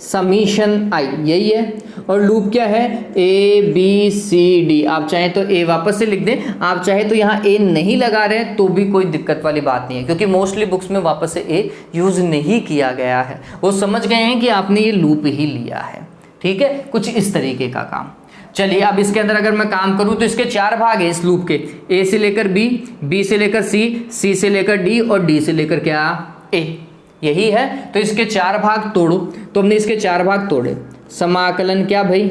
summation I, यही है। और लूप क्या है? ABCD। आप चाहें तो A वापस से लिख दें, आप चाहे तो यहाँ A नहीं लगा रहे हैं तो भी कोई दिक्कत वाली बात नहीं है, क्योंकि मोस्टली बुक्स में वापस से A यूज़ नहीं किया गया है। वो समझ गए हैं कि आपने ये लूप ही लिया है, ठीक है। कुछ इस तरीके का काम। चलिए अब इसके अंदर अगर मैं काम करूं तो इसके 4 भाग हैं इस लूप के, A से लेकर B, B से लेकर C, C से लेकर D और D से लेकर क्या? A। यही है। तो इसके 4 भाग तोड़ो। तो हमने इसके 4 भाग तोड़े। समाकलन क्या भाई?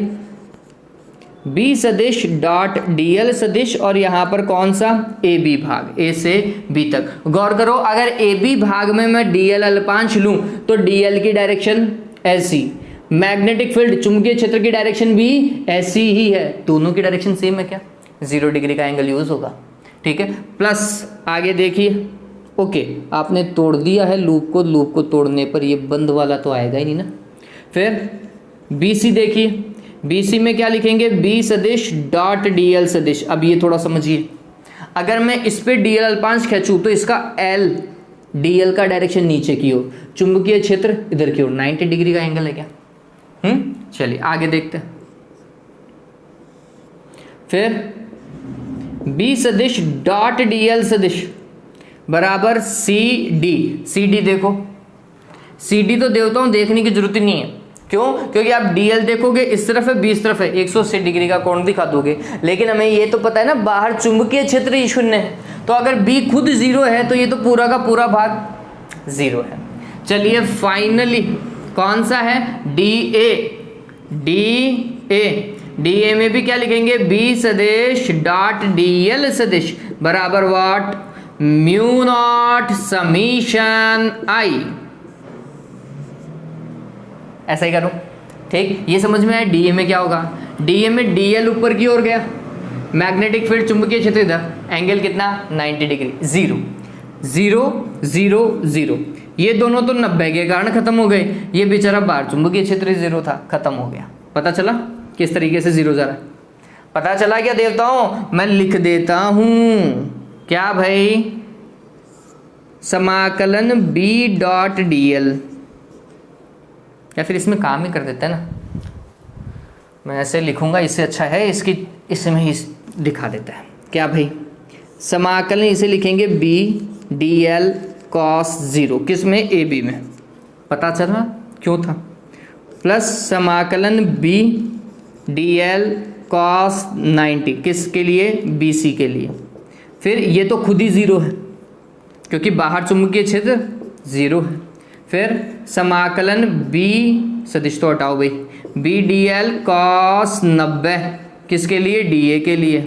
B सदिश डॉट DL सदिश, और यहाँ पर कौन सा? AB भाग, A से B तक। गौर करो, अगर AB भाग में मैं DL अल्पांश लूँ तो DL की डायरेक्शन ऐसी, मैग्नेटिक फील्ड चुंबकीय क्षेत्र की डायरेक्शन भी ऐसी ही है। दोनों की डायरेक्शन सेम है क्या? 0 डिग्री का एंगल यूज होगा, ठीक है। प्लस आगे देखिए, ओके आपने तोड़ दिया है लूप को। लूप को तोड़ने पर ये बंद वाला तो आएगा ही नहीं ना। फिर BC देखिए, BC में क्या लिखेंगे? B सदिश डॉट DL सदिश। अब ये थोड़ा समझिए, अगर मैं इस पे DL अल्पांश खींचूं तो इसका L DL का डायरेक्शन नीचे की ओर, चुंबकीय क्षेत्र इधर की ओर, 90 डिग्री का एंगल है क्या? चलिए आगे देखते हैं। फिर B सदिश डॉट DL सदिश बराबर CD देखो, CD तो देवताओं देखने की जरूरत ही नहीं है। क्यों? क्योंकि आप DL देखोगे इस तरफ है, 20 तरफ है, 180 डिग्री का कोण दिखा दोगे। लेकिन हमें ये तो पता है ना, बाहर चुंबकीय क्षेत्र ही 0 है, तो अगर B खुद 0 है तो ये तो पूरा का पूरा भाग 0 है। चलिए फाइनली कौन सा है? DA में भी क्या लिखेंगे? B सदिश डॉट DL सदिश बराबर what? Mu not summation I। ऐसा ही करो, ठीक। ये समझ में आया। DA में क्या होगा? DA में DL ऊपर की ओर गया, मैग्नेटिक फील्ड चुंबकीय क्षेत्र इधर, एंगल कितना? 90 डिग्री। 0 0 0 0। ये दोनों तो 90 के कारण खत्म हो गए। ये बेचारा बाहर चुंबकीय क्षेत्र 0 था, खत्म हो गया। पता चला किस तरीके से 0 जा रहा है? पता चला क्या देवताओं? मैं लिख देता हूं क्या भाई? समाकलन B डॉट DL, या फिर इसमें काम ही कर देते हैं ना, मैं ऐसे लिखूंगा, इससे अच्छा है इसकी, इसमें ही दिखा देता है क्या भाई? समाकलन इसे लिखेंगे B DL cos 0, किस में? AB में। पता चला क्यों था? प्लस समाकलन B DL cos 90, किसके लिए? BC के लिए। फिर ये तो खुद ही 0 है क्योंकि बाहर चुंबकीय क्षेत्र 0 है। फिर समाकलन B सदिश तो हटाओ भाई, B DL cos 90, किसके लिए? DA के लिए,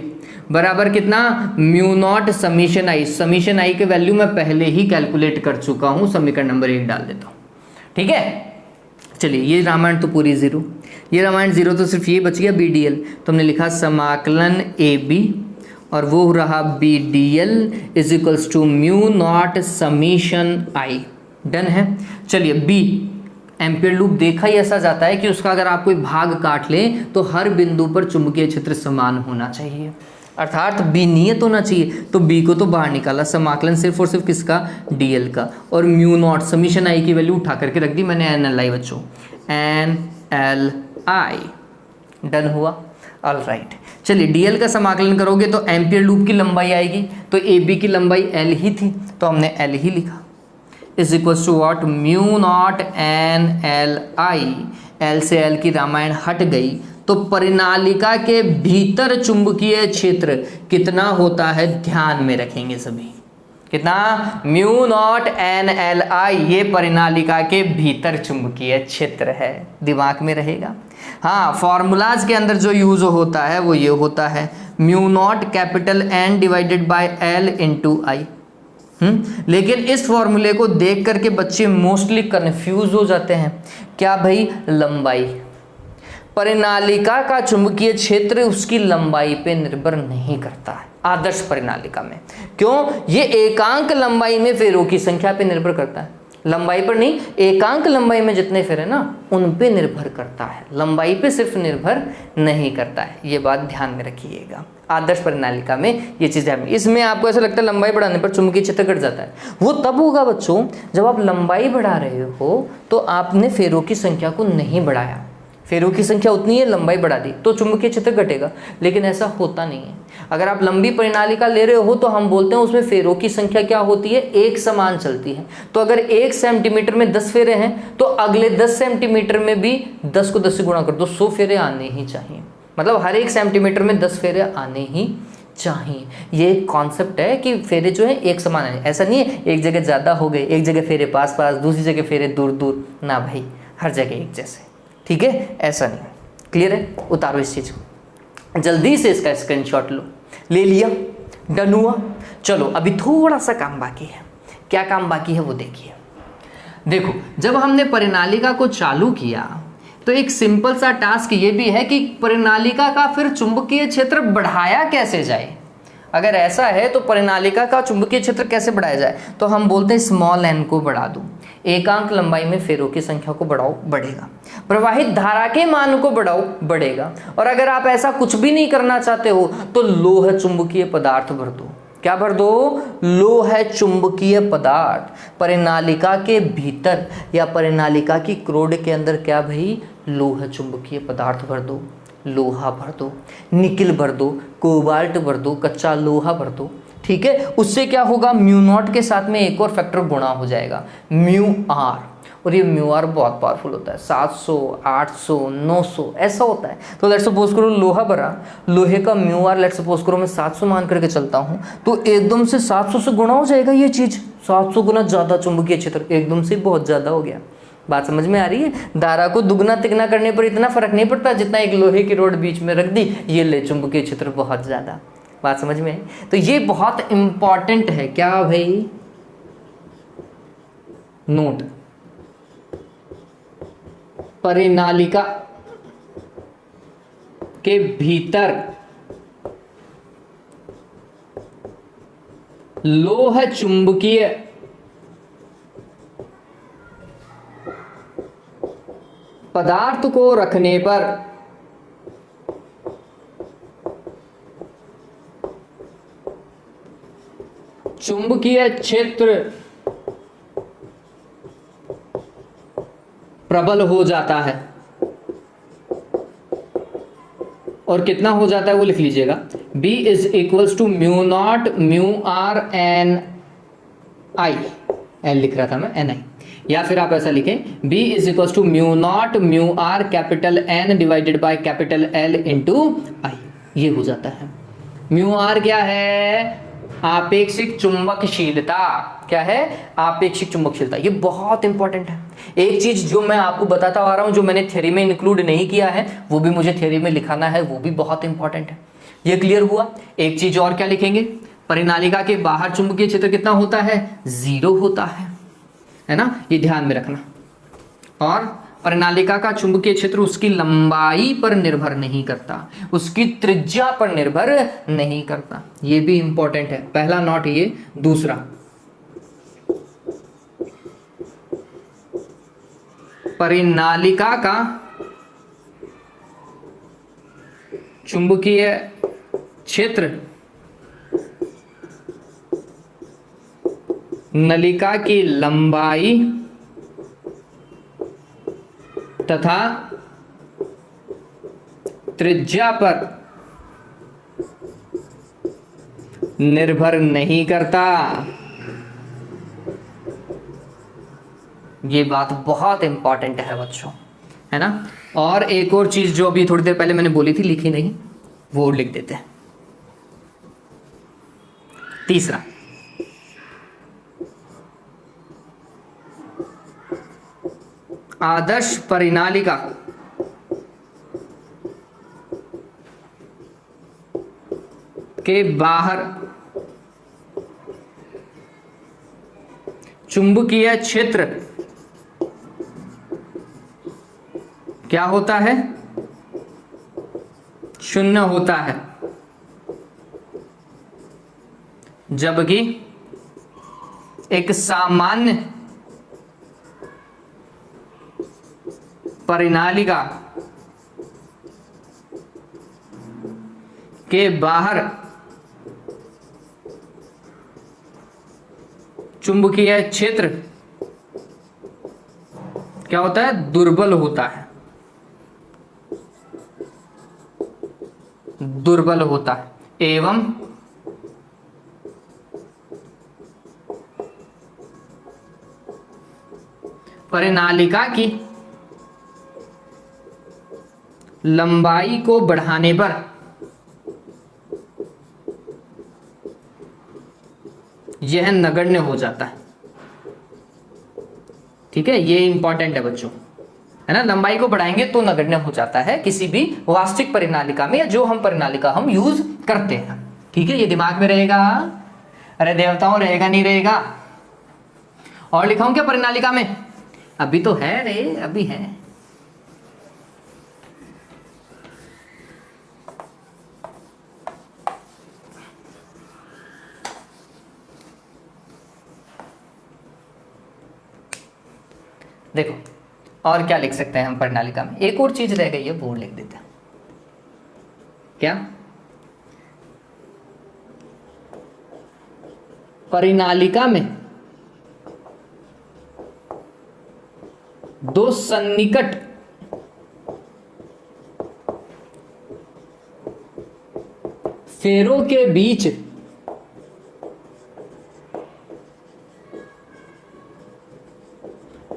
बराबर कितना? Mu not summation I। Summation I के वैल्यू मैं पहले ही कैलकुलेट कर चुका हूँ, समीकरण नंबर 1 डाल देता हूँ, ठीक है। चलिए ये रामायण तो पूरी 0, ये रामायण 0 तो सिर्फ ये बच गया B DL। तो हमने लिखा समाकलन AB और वो रहा B DL is equals to mu not summation I। Done है। चलिए B एम्पियर लूप देखा ही ऐसा जाता है कि उसका अगर आप कोई भाग काट लें तो हर बिंदु पर चुंबकीय क्षेत्र समान होना चाहिए, अर्थात B नियत होना चाहिए। तो B को तो बाहर निकाला, समाकलन सिर्फ और सिर्फ किसका? DL का, और म्यू नॉट समीशन I की वैल्यू उठा करके रख दी मैंने NLI बच्चों, NLI। डन हुआ, ऑल राइट। चलिए DL का समाकलन करोगे तो एम्पियर लूप की लंबाई आएगी, तो AB की लंबाई L ही थी तो हमने L ही लिखा। Is equal to what, mu not N L I, L से एल की रामायण हट गई, तो परिनालिका के भीतर चुंबकीय क्षेत्र कितना होता है, ध्यान में रखेंगे सभी, कितना, म्यू नॉट एन एल आई, ये परिनालिका के भीतर चुंबकीय क्षेत्र है, दिमाग में रहेगा। हाँ, फॉर्मूलाज के अंदर जो यूज होता है वो ये होता है, mu naught capital N divided by L into I. लेकिन इस फॉर्मूले को देख करके बच्चे मोस्टली कंफ्यूज हो जाते हैं, क्या भाई, लंबाई, परिनालिका का चुंबकीय क्षेत्र उसकी लंबाई पे निर्भर नहीं करता है आदर्श परिनालिका में। क्यों, ये एकांक लंबाई में फेरों की संख्या पे निर्भर करता है, लंबाई पर नहीं, एकांक लंबाई में जितने फेरे ना उन पे निर्भर करता है, लंबाई पे सिर्फ निर्भर नहीं करता है, ये बात ध्यान में रखिएगा। आदर्श परिनालिका में ये चीज़ है। इसमें आपको ऐसा लगता है लंबाई बढ़ाने पर चुंबकीय क्षेत्र घट जाता है, वो तब होगा बच्चों जब आप लंबाई बढ़ा रहे हो तो आपने फेरों की संख्या को नहीं बढ़ाया, फेरों की संख्या उतनी है, लंबाई बढ़ा दी तो चुंबकीय क्षेत्र घटेगा, लेकिन ऐसा होता नहीं है। अगर आप लंबी परिनालिका ले रहे हो तो हम बोलते हैं उसमें फेरों की संख्या क्या होती है, एक समान चलती है। तो अगर 1 सेंटीमीटर में 10 फेरे हैं तो अगले 10 सेंटीमीटर में भी 10 को 10 से गुणा कर दो, 100 फेरे आने ही चाहिए, मतलब हर 1 सेंटीमीटर में 10 फेरे आने ही चाहिए। ये कॉन्सेप्ट है कि फेरे जो है एक समान है, ऐसा नहीं है एक जगह ज़्यादा हो गए, एक जगह फेरे पास पास, दूसरी जगह फेरे दूर दूर, ना भाई, हर जगह एक जैसे, ठीक है, ऐसा नहीं। क्लियर है, उतारो इस चीज़ को, जल्दी से इसका स्क्रीनशॉट लो, ले लिया, डन हुआ। चलो अभी थोड़ा सा काम बाकी है, क्या काम बाकी है वो देखिए। देखो, जब हमने परिनालिका को चालू किया तो एक सिंपल सा टास्क ये भी है कि परिनालिका का फिर चुंबकीय क्षेत्र बढ़ाया कैसे जाए। अगर ऐसा है तो परिनालिका का चुंबकीय क्षेत्र कैसे बढ़ाया जाए, तो हम बोलते हैं स्मॉल एन को बढ़ा दो, एकांक लंबाई में फेरों की संख्या को बढ़ाओ, बढ़ेगा, प्रवाहित धारा के मान को बढ़ाओ, बढ़ेगा। और अगर आप ऐसा कुछ भी नहीं करना चाहते हो तो लोह चुंबकीय पदार्थ भर दो, क्या भर दो, लोह चुंबकीय पदार्थ परिनालिका के भीतर या परिनालिका की क्रोड के अंदर, क्या भाई, लोह चुंबकीय पदार्थ भर दो, लोहा भर दो, निकिल भर दो, कोबाल्ट भर दो, कच्चा लोहा भर दो, ठीक है। उससे क्या होगा, म्यू नॉट के साथ में एक और फैक्टर गुणा हो जाएगा, म्यू आर, और ये म्यू आर बहुत पावरफुल होता है, 700, 800, 900 ऐसा होता है। तो लेट्स सपोज करो लोहा भरा, लोहे का म्यू आर लेट्स सपोज करो मैं 700 मान करके चलता हूँ, तो एकदम से 700 से गुणा हो जाएगा ये चीज़, 700 गुना ज़्यादा चुंबकीय क्षेत्र, एकदम से बहुत ज़्यादा हो गया। बात समझ में आ रही है, धारा को दुगना तिगना करने पर इतना फर्क नहीं पड़ता जितना एक लोहे की रोड बीच में रख दी, ये ले चुंबकीय क्षेत्र बहुत ज़्यादा। बात समझ में है, तो ये बहुत इंपॉर्टेंट है, क्या भाई, नोट, परिनालिका के भीतर लोह चुंबकीय पदार्थ को रखने पर चुंबकीय क्षेत्र प्रबल हो जाता है। और कितना हो जाता है वो लिख लीजिएगा, B is equals to mu not mu R N I, N लिख रहा था मैं, एन आई, या फिर आप ऐसा लिखें B is equals to mu not mu R capital N divided by capital L into I, ये हो जाता है। म्यू आर क्या है, आपेक्षिक चुंबकशीलता, क्या है, आपेक्षिक चुंबकशीलता, ये बहुत इंपॉर्टेंट है। एक चीज जो मैं आपको बताता आ रहा हूं, जो मैंने थ्योरी में इंक्लूड नहीं किया है, वो भी मुझे थ्योरी में लिखाना है, वो भी बहुत इंपॉर्टेंट है। ये क्लियर हुआ। एक चीज और क्या लिखेंगे, परिनालिका के बाहर चुंबकीय क्षेत्र कितना होता है, 0 होता है ना, ये ध्यान में रखना। और परिनालिका का चुंबकीय क्षेत्र उसकी लंबाई पर निर्भर नहीं करता, उसकी त्रिज्या पर निर्भर नहीं करता, ये भी इंपॉर्टेंट है। पहला नोट ये, दूसरा, परिनालिका का चुंबकीय क्षेत्र नलिका की लंबाई तथा त्रिज्या पर निर्भर नहीं करता। ये बात बहुत इंपॉर्टेंट है बच्चों, है ना। और एक और चीज जो अभी थोड़ी देर पहले मैंने बोली थी, लिखी नहीं, वो लिख देते हैं। तीसरा, आदर्श परिनालिका के बाहर चुंबकीय क्षेत्र क्या होता है? शून्य होता है, जबकि एक सामान्य परिनालिका के बाहर चुंबकीय क्षेत्र क्या होता है? दुर्बल होता है, दुर्बल होता है। एवं परिनालिका की लंबाई को बढ़ाने पर यह नगण्य हो जाता है। ठीक है, ये इंपॉर्टेंट है बच्चों, है ना। लंबाई को बढ़ाएंगे तो नगण्य हो जाता है किसी भी वास्तविक परिनालिका में, या जो हम परिनालिका हम यूज करते हैं। ठीक है, ये दिमाग में रहेगा। अरे देवताओं, रहेगा नहीं रहेगा? और लिखाऊं क्या परिनालिका में? अभी तो है रे, अभी है। देखो और क्या लिख सकते हैं हम परिनालिका में? एक और चीज रह गई है, वो लिख देते हैं। क्या? परिनालिका में दो सन्निकट फेरों के बीच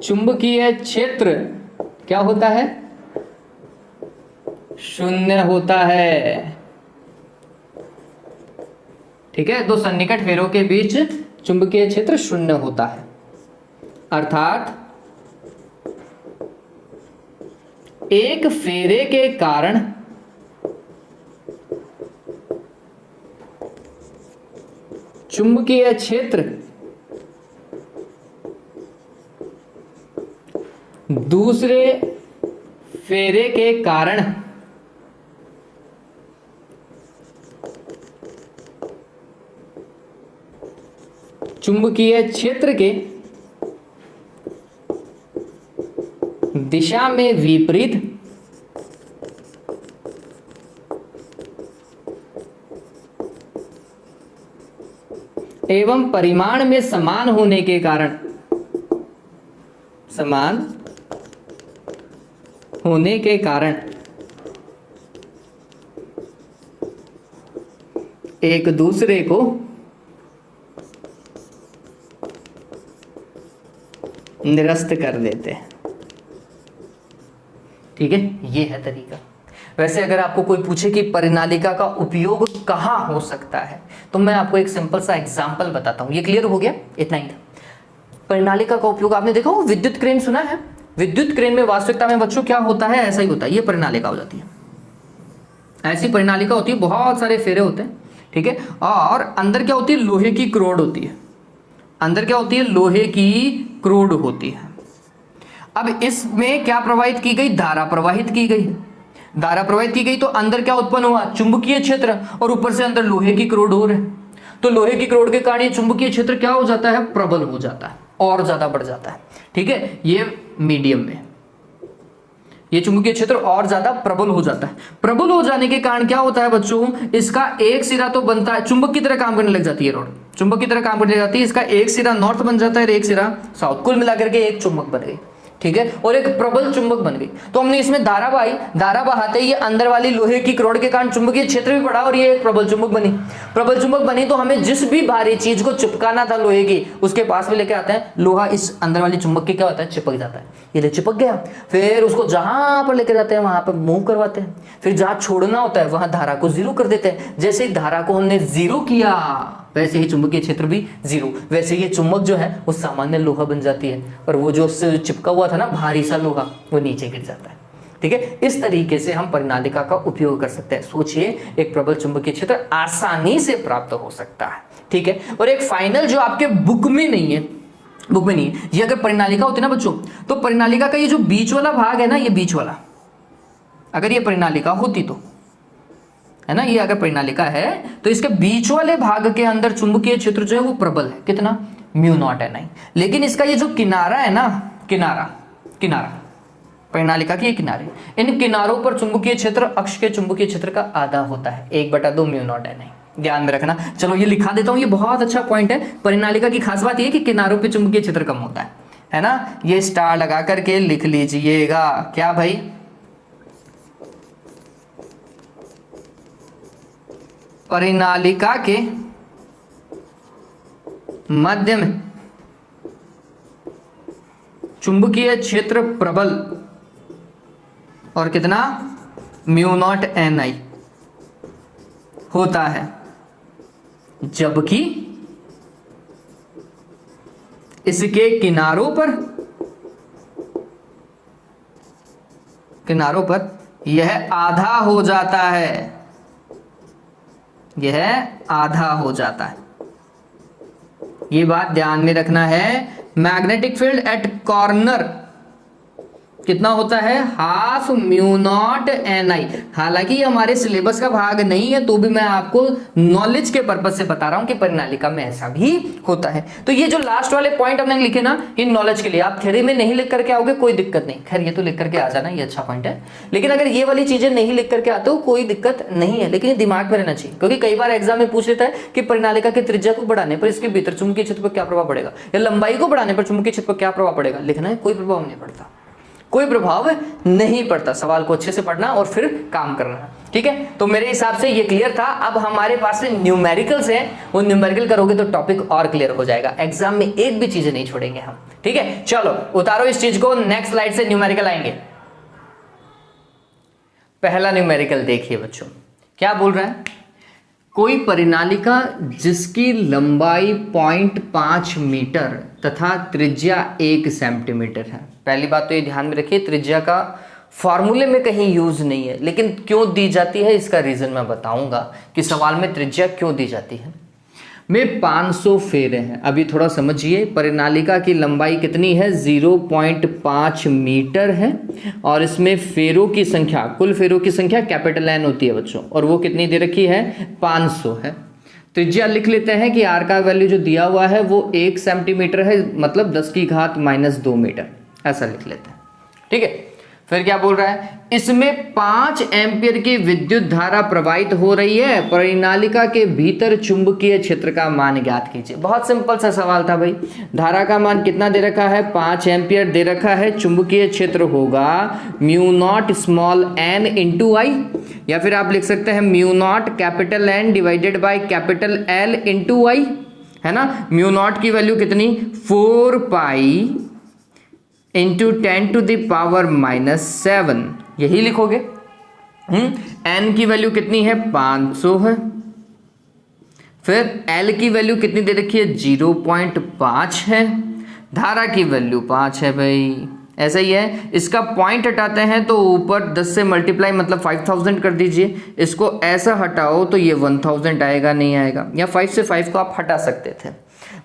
चुंबकीय क्षेत्र क्या होता है? शून्य होता है। ठीक है, दो सन्निकट फेरों के बीच चुंबकीय क्षेत्र शून्य होता है, अर्थात एक फेरे के कारण चुंबकीय क्षेत्र दूसरे फेरे के कारण चुंबकीय क्षेत्र के दिशा में विपरीत एवं परिमाण में समान होने के कारण एक दूसरे को निरस्त कर देते हैं। ठीक है, ये है तरीका। वैसे अगर आपको कोई पूछे कि परिनालिका का उपयोग कहाँ हो सकता है, तो मैं आपको एक सिंपल सा एग्जांपल बताता हूँ। ये क्लियर हो गया? इतना ही था। परिनालिका का उपयोग आपने देखा हो, विद्युत क्रेन सुना है? विद्युत क्रेन में वास्तविकता में बच्चों क्या होता है? ऐसा ही होता है। ये परिनालिका हो जाती है, ऐसी परिनालिका होती है, बहुत सारे फेरे होते हैं। ठीक है, और अंदर क्या होती है? लोहे की क्रोड होती है। अंदर क्या होती है? लोहे की क्रोड होती है। अब इसमें क्या प्रवाहित की गई? धारा प्रवाहित की गई। धारा प्रवाहित की गई तो अंदर क्या उत्पन्न हुआ? चुंबकीय क्षेत्र, और ऊपर से अंदर लोहे की क्रोड हो रहे। तो लोहे की क्रोड के कारण ये चुंबकीय क्षेत्र क्या हो जाता है? प्रबल हो जाता है, और ज्यादा बढ़ जाता है। ठीक है, ये मीडियम में ये चुंबकीय क्षेत्र और ज्यादा प्रबल हो जाता है। प्रबल हो जाने के कारण क्या होता है बच्चों? इसका एक सिरा तो बनता है, चुंबक की तरह काम करने लग जाती है रॉड, चुंबक की तरह काम करने लग जाती है। इसका एक सिरा नॉर्थ बन जाता है और एक सिरा साउथ, कुल मिलाकर के एक चुंबक बन गई। ठीक है, और एक प्रबल चुंबक बन गई। तो हमने इसमें धारा बहाई, धारा बहाते ये अंदर वाली लोहे की रॉड के कारण चुंबकीय क्षेत्र भी बढ़ा और ये एक प्रबल चुंबक बनी। प्रबल चुंबक बनी तो हमें जिस भी भारी चीज को चिपकाना था लोहे की, उसके पास में लेके आते हैं, लोहा इस अंदर वाली चुंबक के क्या होता है, चिपक जाता है। ये चिपक गया, फिर उसको जहां पर लेके जाते हैं वहां पर मूव करवाते हैं, फिर जहां छोड़ना होता है वहां धारा को जीरो कर देते हैं। जैसे ही धारा को हमने जीरो किया वैसे ही चुंबकीय क्षेत्र भी जीरो, वैसे ये चुंबक जो है वो सामान्य लोहा बन जाती है और वो जो उससे चिपका हुआ था ना भारी सा लोहा वो नीचे गिर जाता है। ठीक है, इस तरीके से हम परिनालिका का उपयोग कर सकते हैं। सोचिए, एक प्रबल चुंबकीय क्षेत्र आसानी से प्राप्त हो सकता है। ठीक है, और एक फाइनल जो आपके बुक में नहीं है, ये अगर परिनालिका होती ना बच्चों, तो परिनालिका का ये जो बीच वाला भाग है ना, ये बीच वाला, अगर ये परिनालिका होती तो, है ना, ये अगर परिनालिका है तो इसके बीच वाले भाग के अंदर चुंबकीय क्षेत्र जो है वो प्रबल है, कितना, μ0 Ni। लेकिन इसका ये जो किनारा है ना, किनारा परिनालिका के किनारे, इन किनारों पर चुंबकीय क्षेत्र अक्ष के चुंबकीय क्षेत्र का आधा होता है, 1/2 μ0 Ni। ध्यान में रखना। चलो ये लिखा देता हूं, ये बहुत अच्छा पॉइंट है। परिनालिका की खास बात ये है कि किनारों पे चुंबकीय क्षेत्र कम होता है ना। ये स्टार लगा करके लिख लीजिएगा, क्या भाई, परिनालिका के मध्य में चुंबकीय क्षेत्र प्रबल और कितना, μ0 Ni होता है, जबकि इसके किनारों पर यह आधा हो जाता है, ये बात ध्यान में रखना है। मैग्नेटिक फील्ड एट कॉर्नर कितना होता है, 1/2 μ0 Ni। हालांकि ये हमारे सिलेबस का भाग नहीं है तो भी मैं आपको नॉलेज के पर्पज से बता रहा हूं कि परिनालिका में ऐसा भी होता है। तो ये जो लास्ट वाले पॉइंट हमने लिखे ना, ये नॉलेज के लिए, आप थ्योरी में नहीं लिख करके आओगे कोई दिक्कत नहीं, खैर ये तो लिख करके आ जाना, ये अच्छा पॉइंट है। लेकिन अगर ये वाली चीजें नहीं लिख करके आते हो कोई दिक्कत नहीं है, लेकिन ये दिमाग में रहना चाहिए, क्योंकि कई बार एग्जाम में पूछ लेता है कि परिनालिका की त्रिज्या को बढ़ाने पर इसके भीतर चुंबकीय क्षेत्र पर क्या प्रभाव पड़ेगा, या लंबाई को बढ़ाने पर चुंबकीय क्षेत्र पर क्या प्रभाव पड़ेगा। लिखना है, कोई प्रभाव नहीं पड़ता, कोई प्रभाव नहीं पड़ता। सवाल को अच्छे से पढ़ना और फिर काम करना, ठीक है। तो मेरे हिसाब से ये क्लियर था। अब हमारे पास में न्यूमेरिकल्स हैं, वो न्यूमेरिकल करोगे तो टॉपिक और क्लियर हो जाएगा। एग्जाम में एक भी चीजें नहीं छोड़ेंगे हम, ठीक है। चलो उतारो इस चीज को, नेक्स्ट स्लाइड से न्यूमेरिकल आएंगे। पहला न्यूमेरिकल देखिए बच्चों, क्या बोल रहा है, कोई परिनालिका जिसकी लंबाई 0.5 मीटर तथा त्रिज्या 1 सेंटीमीटर है। पहली बात तो ये ध्यान में रखिए, त्रिज्या का फॉर्मूले में कहीं यूज नहीं है, लेकिन क्यों दी जाती है इसका रीजन मैं बताऊंगा कि सवाल में त्रिज्या क्यों दी जाती है। में 500 फेरे हैं। अभी थोड़ा समझिए, परिनालिका की लंबाई कितनी है, 0.5 मीटर है, और इसमें फेरों की संख्या, कुल फेरों की संख्या कैपिटल N होती है बच्चों, और वो कितनी दे रखी है, 500 है। त्रिज्या लिख लेते हैं कि R का वैल्यू जो दिया हुआ है वो 1 सेंटीमीटर है, मतलब 10⁻² मीटर, ऐसा लिख लेते हैं, ठीक है। फिर क्या बोल रहा है, इसमें 5 एम्पियर की विद्युत धारा प्रवाहित हो रही है, परिनालिका के भीतर चुंबकीय क्षेत्र का मान ज्ञात कीजिए। बहुत सिंपल सा सवाल था भाई, धारा का मान कितना दे रखा है, 5 एम्पियर दे रखा है, चुंबकीय क्षेत्र होगा μ0 n इंटू आई, या फिर आप लिख सकते हैं μ0 capital N divided by capital L into I, है ना। μ0 की वैल्यू कितनी, 4 पाई इंटू 10⁻⁻7, यही लिखोगे। n की वैल्यू कितनी है, 500 है। फिर l की वैल्यू कितनी दे रखी है, 0.5 है। धारा की वैल्यू 5 है भाई, ऐसा ही है। इसका पॉइंट हटाते हैं तो ऊपर 10 से मल्टीप्लाई मतलब 5000 कर दीजिए। इसको ऐसा हटाओ तो ये 1000 आएगा, नहीं आएगा, या 5 से 5 को आप हटा सकते थे।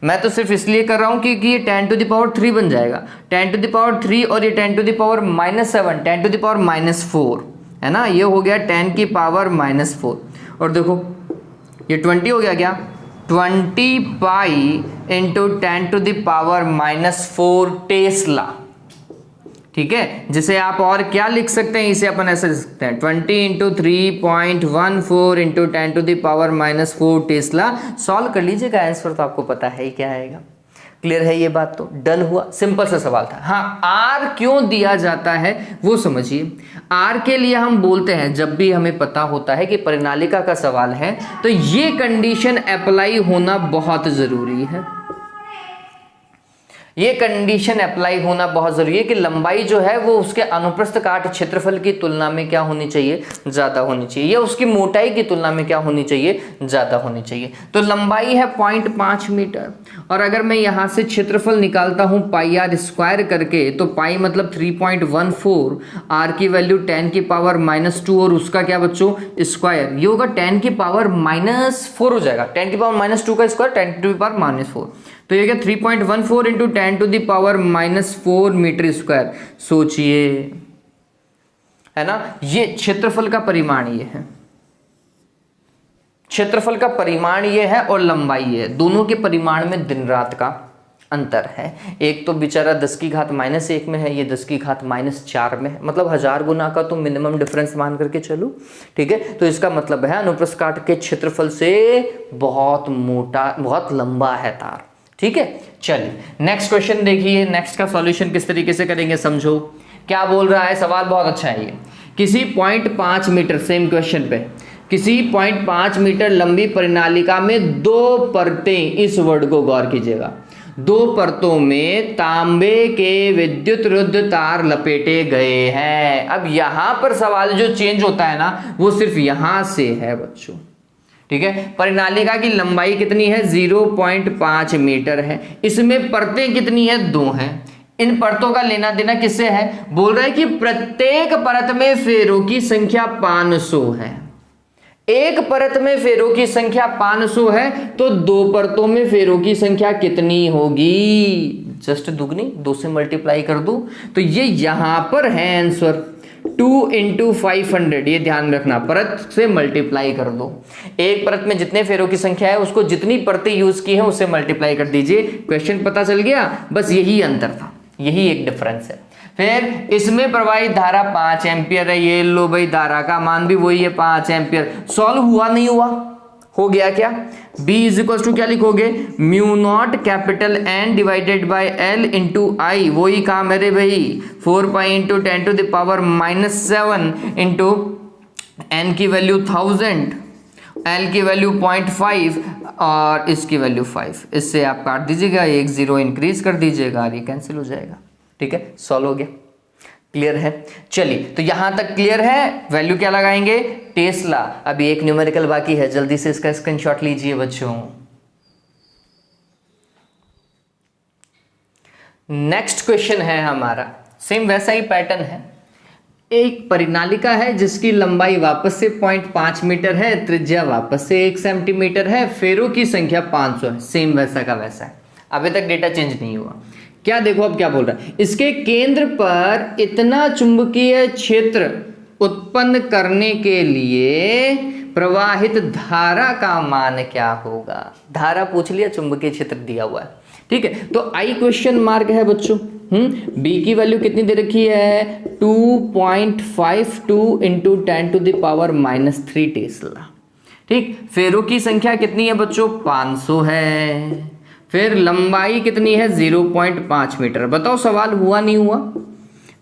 मैं तो सिर्फ इसलिए कर रहा हूं क्योंकि ये 10⁻³ बन जाएगा, 10⁻³ और ये 10⁻⁻7, 10⁻⁻4 है ना, ये हो गया 10⁻⁻4। और देखो ये 20 हो गया क्या, 20 पाई इंटू 10⁻⁻4 टेस्ला, ठीक है। जिसे आप और क्या लिख सकते हैं, इसे अपन ऐसे लिख सकते हैं 20 इंटू 3.14 इंटू 10⁻⁻4 टेस्ला। सॉल्व कर लीजिएगा, आंसर तो आपको पता है ही क्या आएगा। क्लियर है ये बात? तो डन हुआ, सिंपल सा सवाल था। हाँ, आर क्यों दिया जाता है वो समझिए। आर के लिए हम बोलते हैं, जब भी हमें पता होता है कि परिनालिका का सवाल है तो ये कंडीशन अप्लाई होना बहुत जरूरी है। ये कंडीशन अप्लाई होना बहुत जरूरी है कि लंबाई जो है वो उसके अनुप्रस्थ काट क्षेत्रफल की तुलना में क्या होनी चाहिए, ज्यादा होनी चाहिए, या उसकी मोटाई की तुलना में क्या होनी चाहिए, ज्यादा होनी चाहिए। तो लंबाई है 0.5 मीटर, और अगर मैं यहां से क्षेत्रफल निकालता हूं पाई आर स्क्वायर करके, तो पाई मतलब 3.14, आर की वैल्यू 10 की पावर -2 और उसका क्या बच्चों, स्क्वायर, ये होगा 10 की पावर -4 हो जाएगा। 10 की पावर -2 का स्क्वायर 10 की पावर -4, तो ये क्या 3.14 into 10 to the power -4 metre square. सोचिए, है ना, ये क्षेत्रफल का परिमाण ये है, क्षेत्रफल का परिमाण ये है और लंबाई ये है। दोनों के परिमाण में दिन रात का अंतर है। एक तो बेचारा 10 की घात -1 में है, ये 10 की घात -4 में है, मतलब 1000 गुना का तो मिनिमम डिफरेंस मान करके चलो, ठीक है। तो इसका मतलब है अनुप्रस्थ काट के क्षेत्रफल से बहुत मोटा, बहुत लंबा है तार, ठीक है। चलिए नेक्स्ट क्वेश्चन देखिए, नेक्स्ट का सॉल्यूशन किस तरीके से करेंगे समझो। क्या बोल रहा है, सवाल बहुत अच्छा है ये। किसी 0.5 मीटर, सेम क्वेश्चन पे, किसी 0.5 मीटर लंबी परिनालिका में 2 परतें, इस वर्ड को गौर कीजिएगा, 2 परतों में तांबे के विद्युत रुद्ध तार लपेटे गए हैं। अब यहां पर सवाल जो चेंज होता है ना, वो सिर्फ यहां से है बच्चों, ठीक है। परिनालिका की लंबाई कितनी है, 0.5 मीटर है, इसमें परतें कितनी है, 2 हैं। इन परतों का लेना देना किससे है, बोल रहा है कि प्रत्येक परत में फेरों की संख्या 500 है। एक परत में फेरों की संख्या 500 है, तो 2 परतों में फेरों की संख्या कितनी होगी, जस्ट दुगनी, 2 से मल्टीप्लाई कर दो, तो ये यहां पर है आंसर 2 × 500। ये ध्यान रखना, परत से मल्टीप्लाई कर दो। एक परत में जितने फेरों की संख्या है उसको जितनी परतें यूज की है उससे मल्टीप्लाई कर दीजिए। क्वेश्चन पता चल गया, बस यही अंतर था, यही एक डिफरेंस है। फिर इसमें प्रवाहित धारा 5 एम्पियर है, ये लो भाई, धारा का मान भी वही है 5 एम्पियर। सॉल्व हुआ नहीं हुआ, हो गया क्या, B = क्या लिखोगे, μ0 capital N divided by L into I, वही काम है रे भाई, 4 pi into 10 to the power -7 into N की वैल्यू 1000, L की वैल्यू 0.5 और इसकी वैल्यू 5। इससे आप काट दीजिएगा, 1 0 इंक्रीज कर दीजिएगा, ये कैंसिल हो जाएगा, ठीक है। सॉल्व हो गया, क्लियर है। चलिए, तो यहां तक क्लियर है। वैल्यू क्या लगाएंगे, टेस्ला। अभी एक न्यूमेरिकल बाकी है, जल्दी से इसका स्क्रीनशॉट लीजिए बच्चों। नेक्स्ट क्वेश्चन है हमारा, सेम वैसा ही पैटर्न है। एक परिनालिका है जिसकी लंबाई वापस से 0.5 मीटर है, त्रिज्या वापस से 1 सेंटीमीटर है, फेरों की संख्या 500 है, सेम वैसा का वैसा है। अभी तक डेटा चेंज नहीं हुआ। क्या देखो अब क्या बोल रहा है, इसके केंद्र पर इतना चुंबकीय क्षेत्र उत्पन्न करने के लिए प्रवाहित धारा का मान क्या होगा। धारा पूछ लिया, चुंबकीय क्षेत्र दिया हुआ है, ठीक है। तो आई क्वेश्चन मार्क है बच्चों। बी की वैल्यू कितनी दे रखी है, 2.52 into 10 to the power -3 tesla, ठीक। फेरों की संख्या कितनी है बच्चों, 500 है। फिर लंबाई कितनी है, 0.5 मीटर। बताओ सवाल हुआ नहीं हुआ।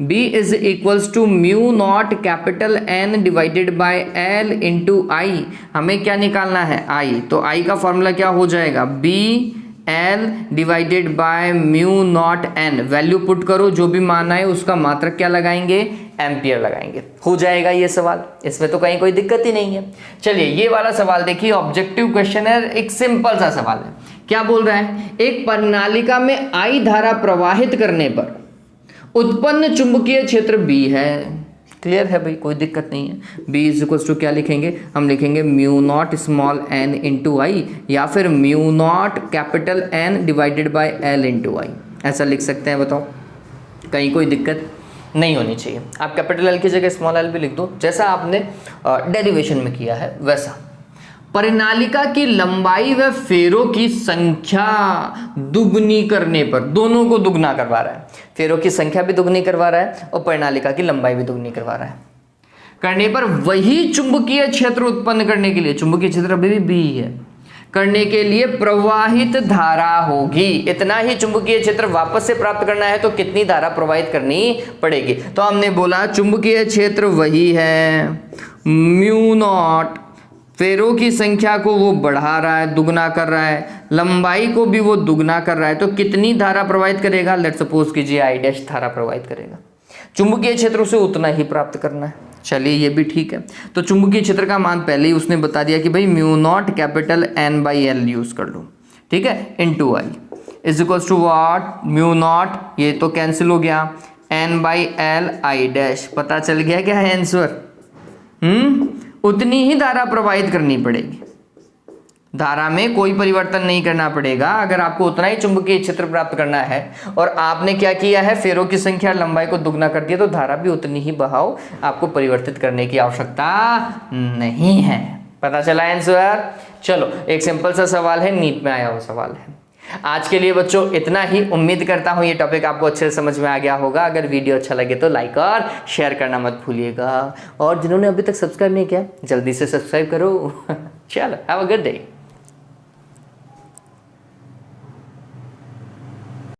B = μ0 capital N divided by L into I. हमें क्या निकालना है, I। तो I का फॉर्मूला क्या हो जाएगा, BL divided by μ0 N। Value put करो, जो भी मान आए उसका मात्रक क्या लगाएंगे, एम्पियर लगाएंगे, हो जाएगा ये सवाल। इसमें तो कहीं कोई दिक्कत ही नहीं है। चलिए ये वाला सवाल देखिए, ऑब्जेक्टिव क्वेश्चन है, एक सिंपल सा सवाल है। क्या बोल रहा है, एक परिनालिका में I धारा प्रवाहित करने पर उत्पन्न चुंबकीय क्षेत्र B है। क्लियर है भाई, कोई दिक्कत नहीं है। B = क्या लिखेंगे, हम लिखेंगे μ0 स्मॉल n इंटू आई, या फिर μ0 capital N divided by L into I, ऐसा लिख सकते हैं। बताओ, कहीं कोई दिक्कत नहीं होनी चाहिए। आप कैपिटल L की जगह स्मॉल l भी लिख दो, जैसा आपने डेरिवेशन में किया है वैसा। परिनालिका की लंबाई व फेरों की संख्या दुगनी करने पर, दोनों को दुगना करवा रहा है, फेरों की संख्या भी दुगनी करवा रहा है और परिनालिका की लंबाई भी दुगनी करवा रहा है। करने पर वही चुंबकीय क्षेत्र उत्पन्न करने के लिए, चुंबकीय क्षेत्र अभी भी B है, करने के लिए प्रवाहित धारा होगी। इतना ही चुंबकीय क्षेत्र वापस से प्राप्त करना है तो कितनी धारा प्रवाहित करनी पड़ेगी। तो हमने बोला चुंबकीय क्षेत्र वही है म्यू नॉट, फेरों की संख्या को वो बढ़ा रहा है, दुगना कर रहा है, लंबाई को भी वो दुगना कर रहा है, तो कितनी धारा प्रवाहित करेगा, लेट्स सपोज कीजिए I डैश धारा प्रवाहित करेगा। चुंबकीय क्षेत्र से उतना ही प्राप्त करना है। चलिए ये भी ठीक है। तो चुंबकीय क्षेत्र का मान पहले ही उसने बता दिया कि भाई mu naught capital N/L use कर लो, ठीक है, into I is equals to what, mu not, ये तो कैंसिल हो गया, N/L I डैश, पता चल गया क्या है आंसर। उतनी ही धारा प्रवाहित करनी पड़ेगी, धारा में कोई परिवर्तन नहीं करना पड़ेगा। अगर आपको उतना ही चुंबकीय क्षेत्र प्राप्त करना है और आपने क्या किया है, फेरों की संख्या लंबाई को दुगना कर दिया, तो धारा भी उतनी ही बहाव, आपको परिवर्तित करने की आवश्यकता नहीं है। पता चला आंसर। चलो एक सिंपल सा सवाल है, नीट में आया हुआ सवाल है। आज के लिए बच्चों इतना ही। उम्मीद करता हूँ ये टॉपिक आपको अच्छे से समझ में आ गया होगा। अगर वीडियो अच्छा लगे तो लाइक और शेयर करना मत भूलिएगा, और जिन्होंने अभी तक सब्सक्राइब नहीं किया जल्दी से सब्सक्राइब करो। चलो हैव अ गुड डे।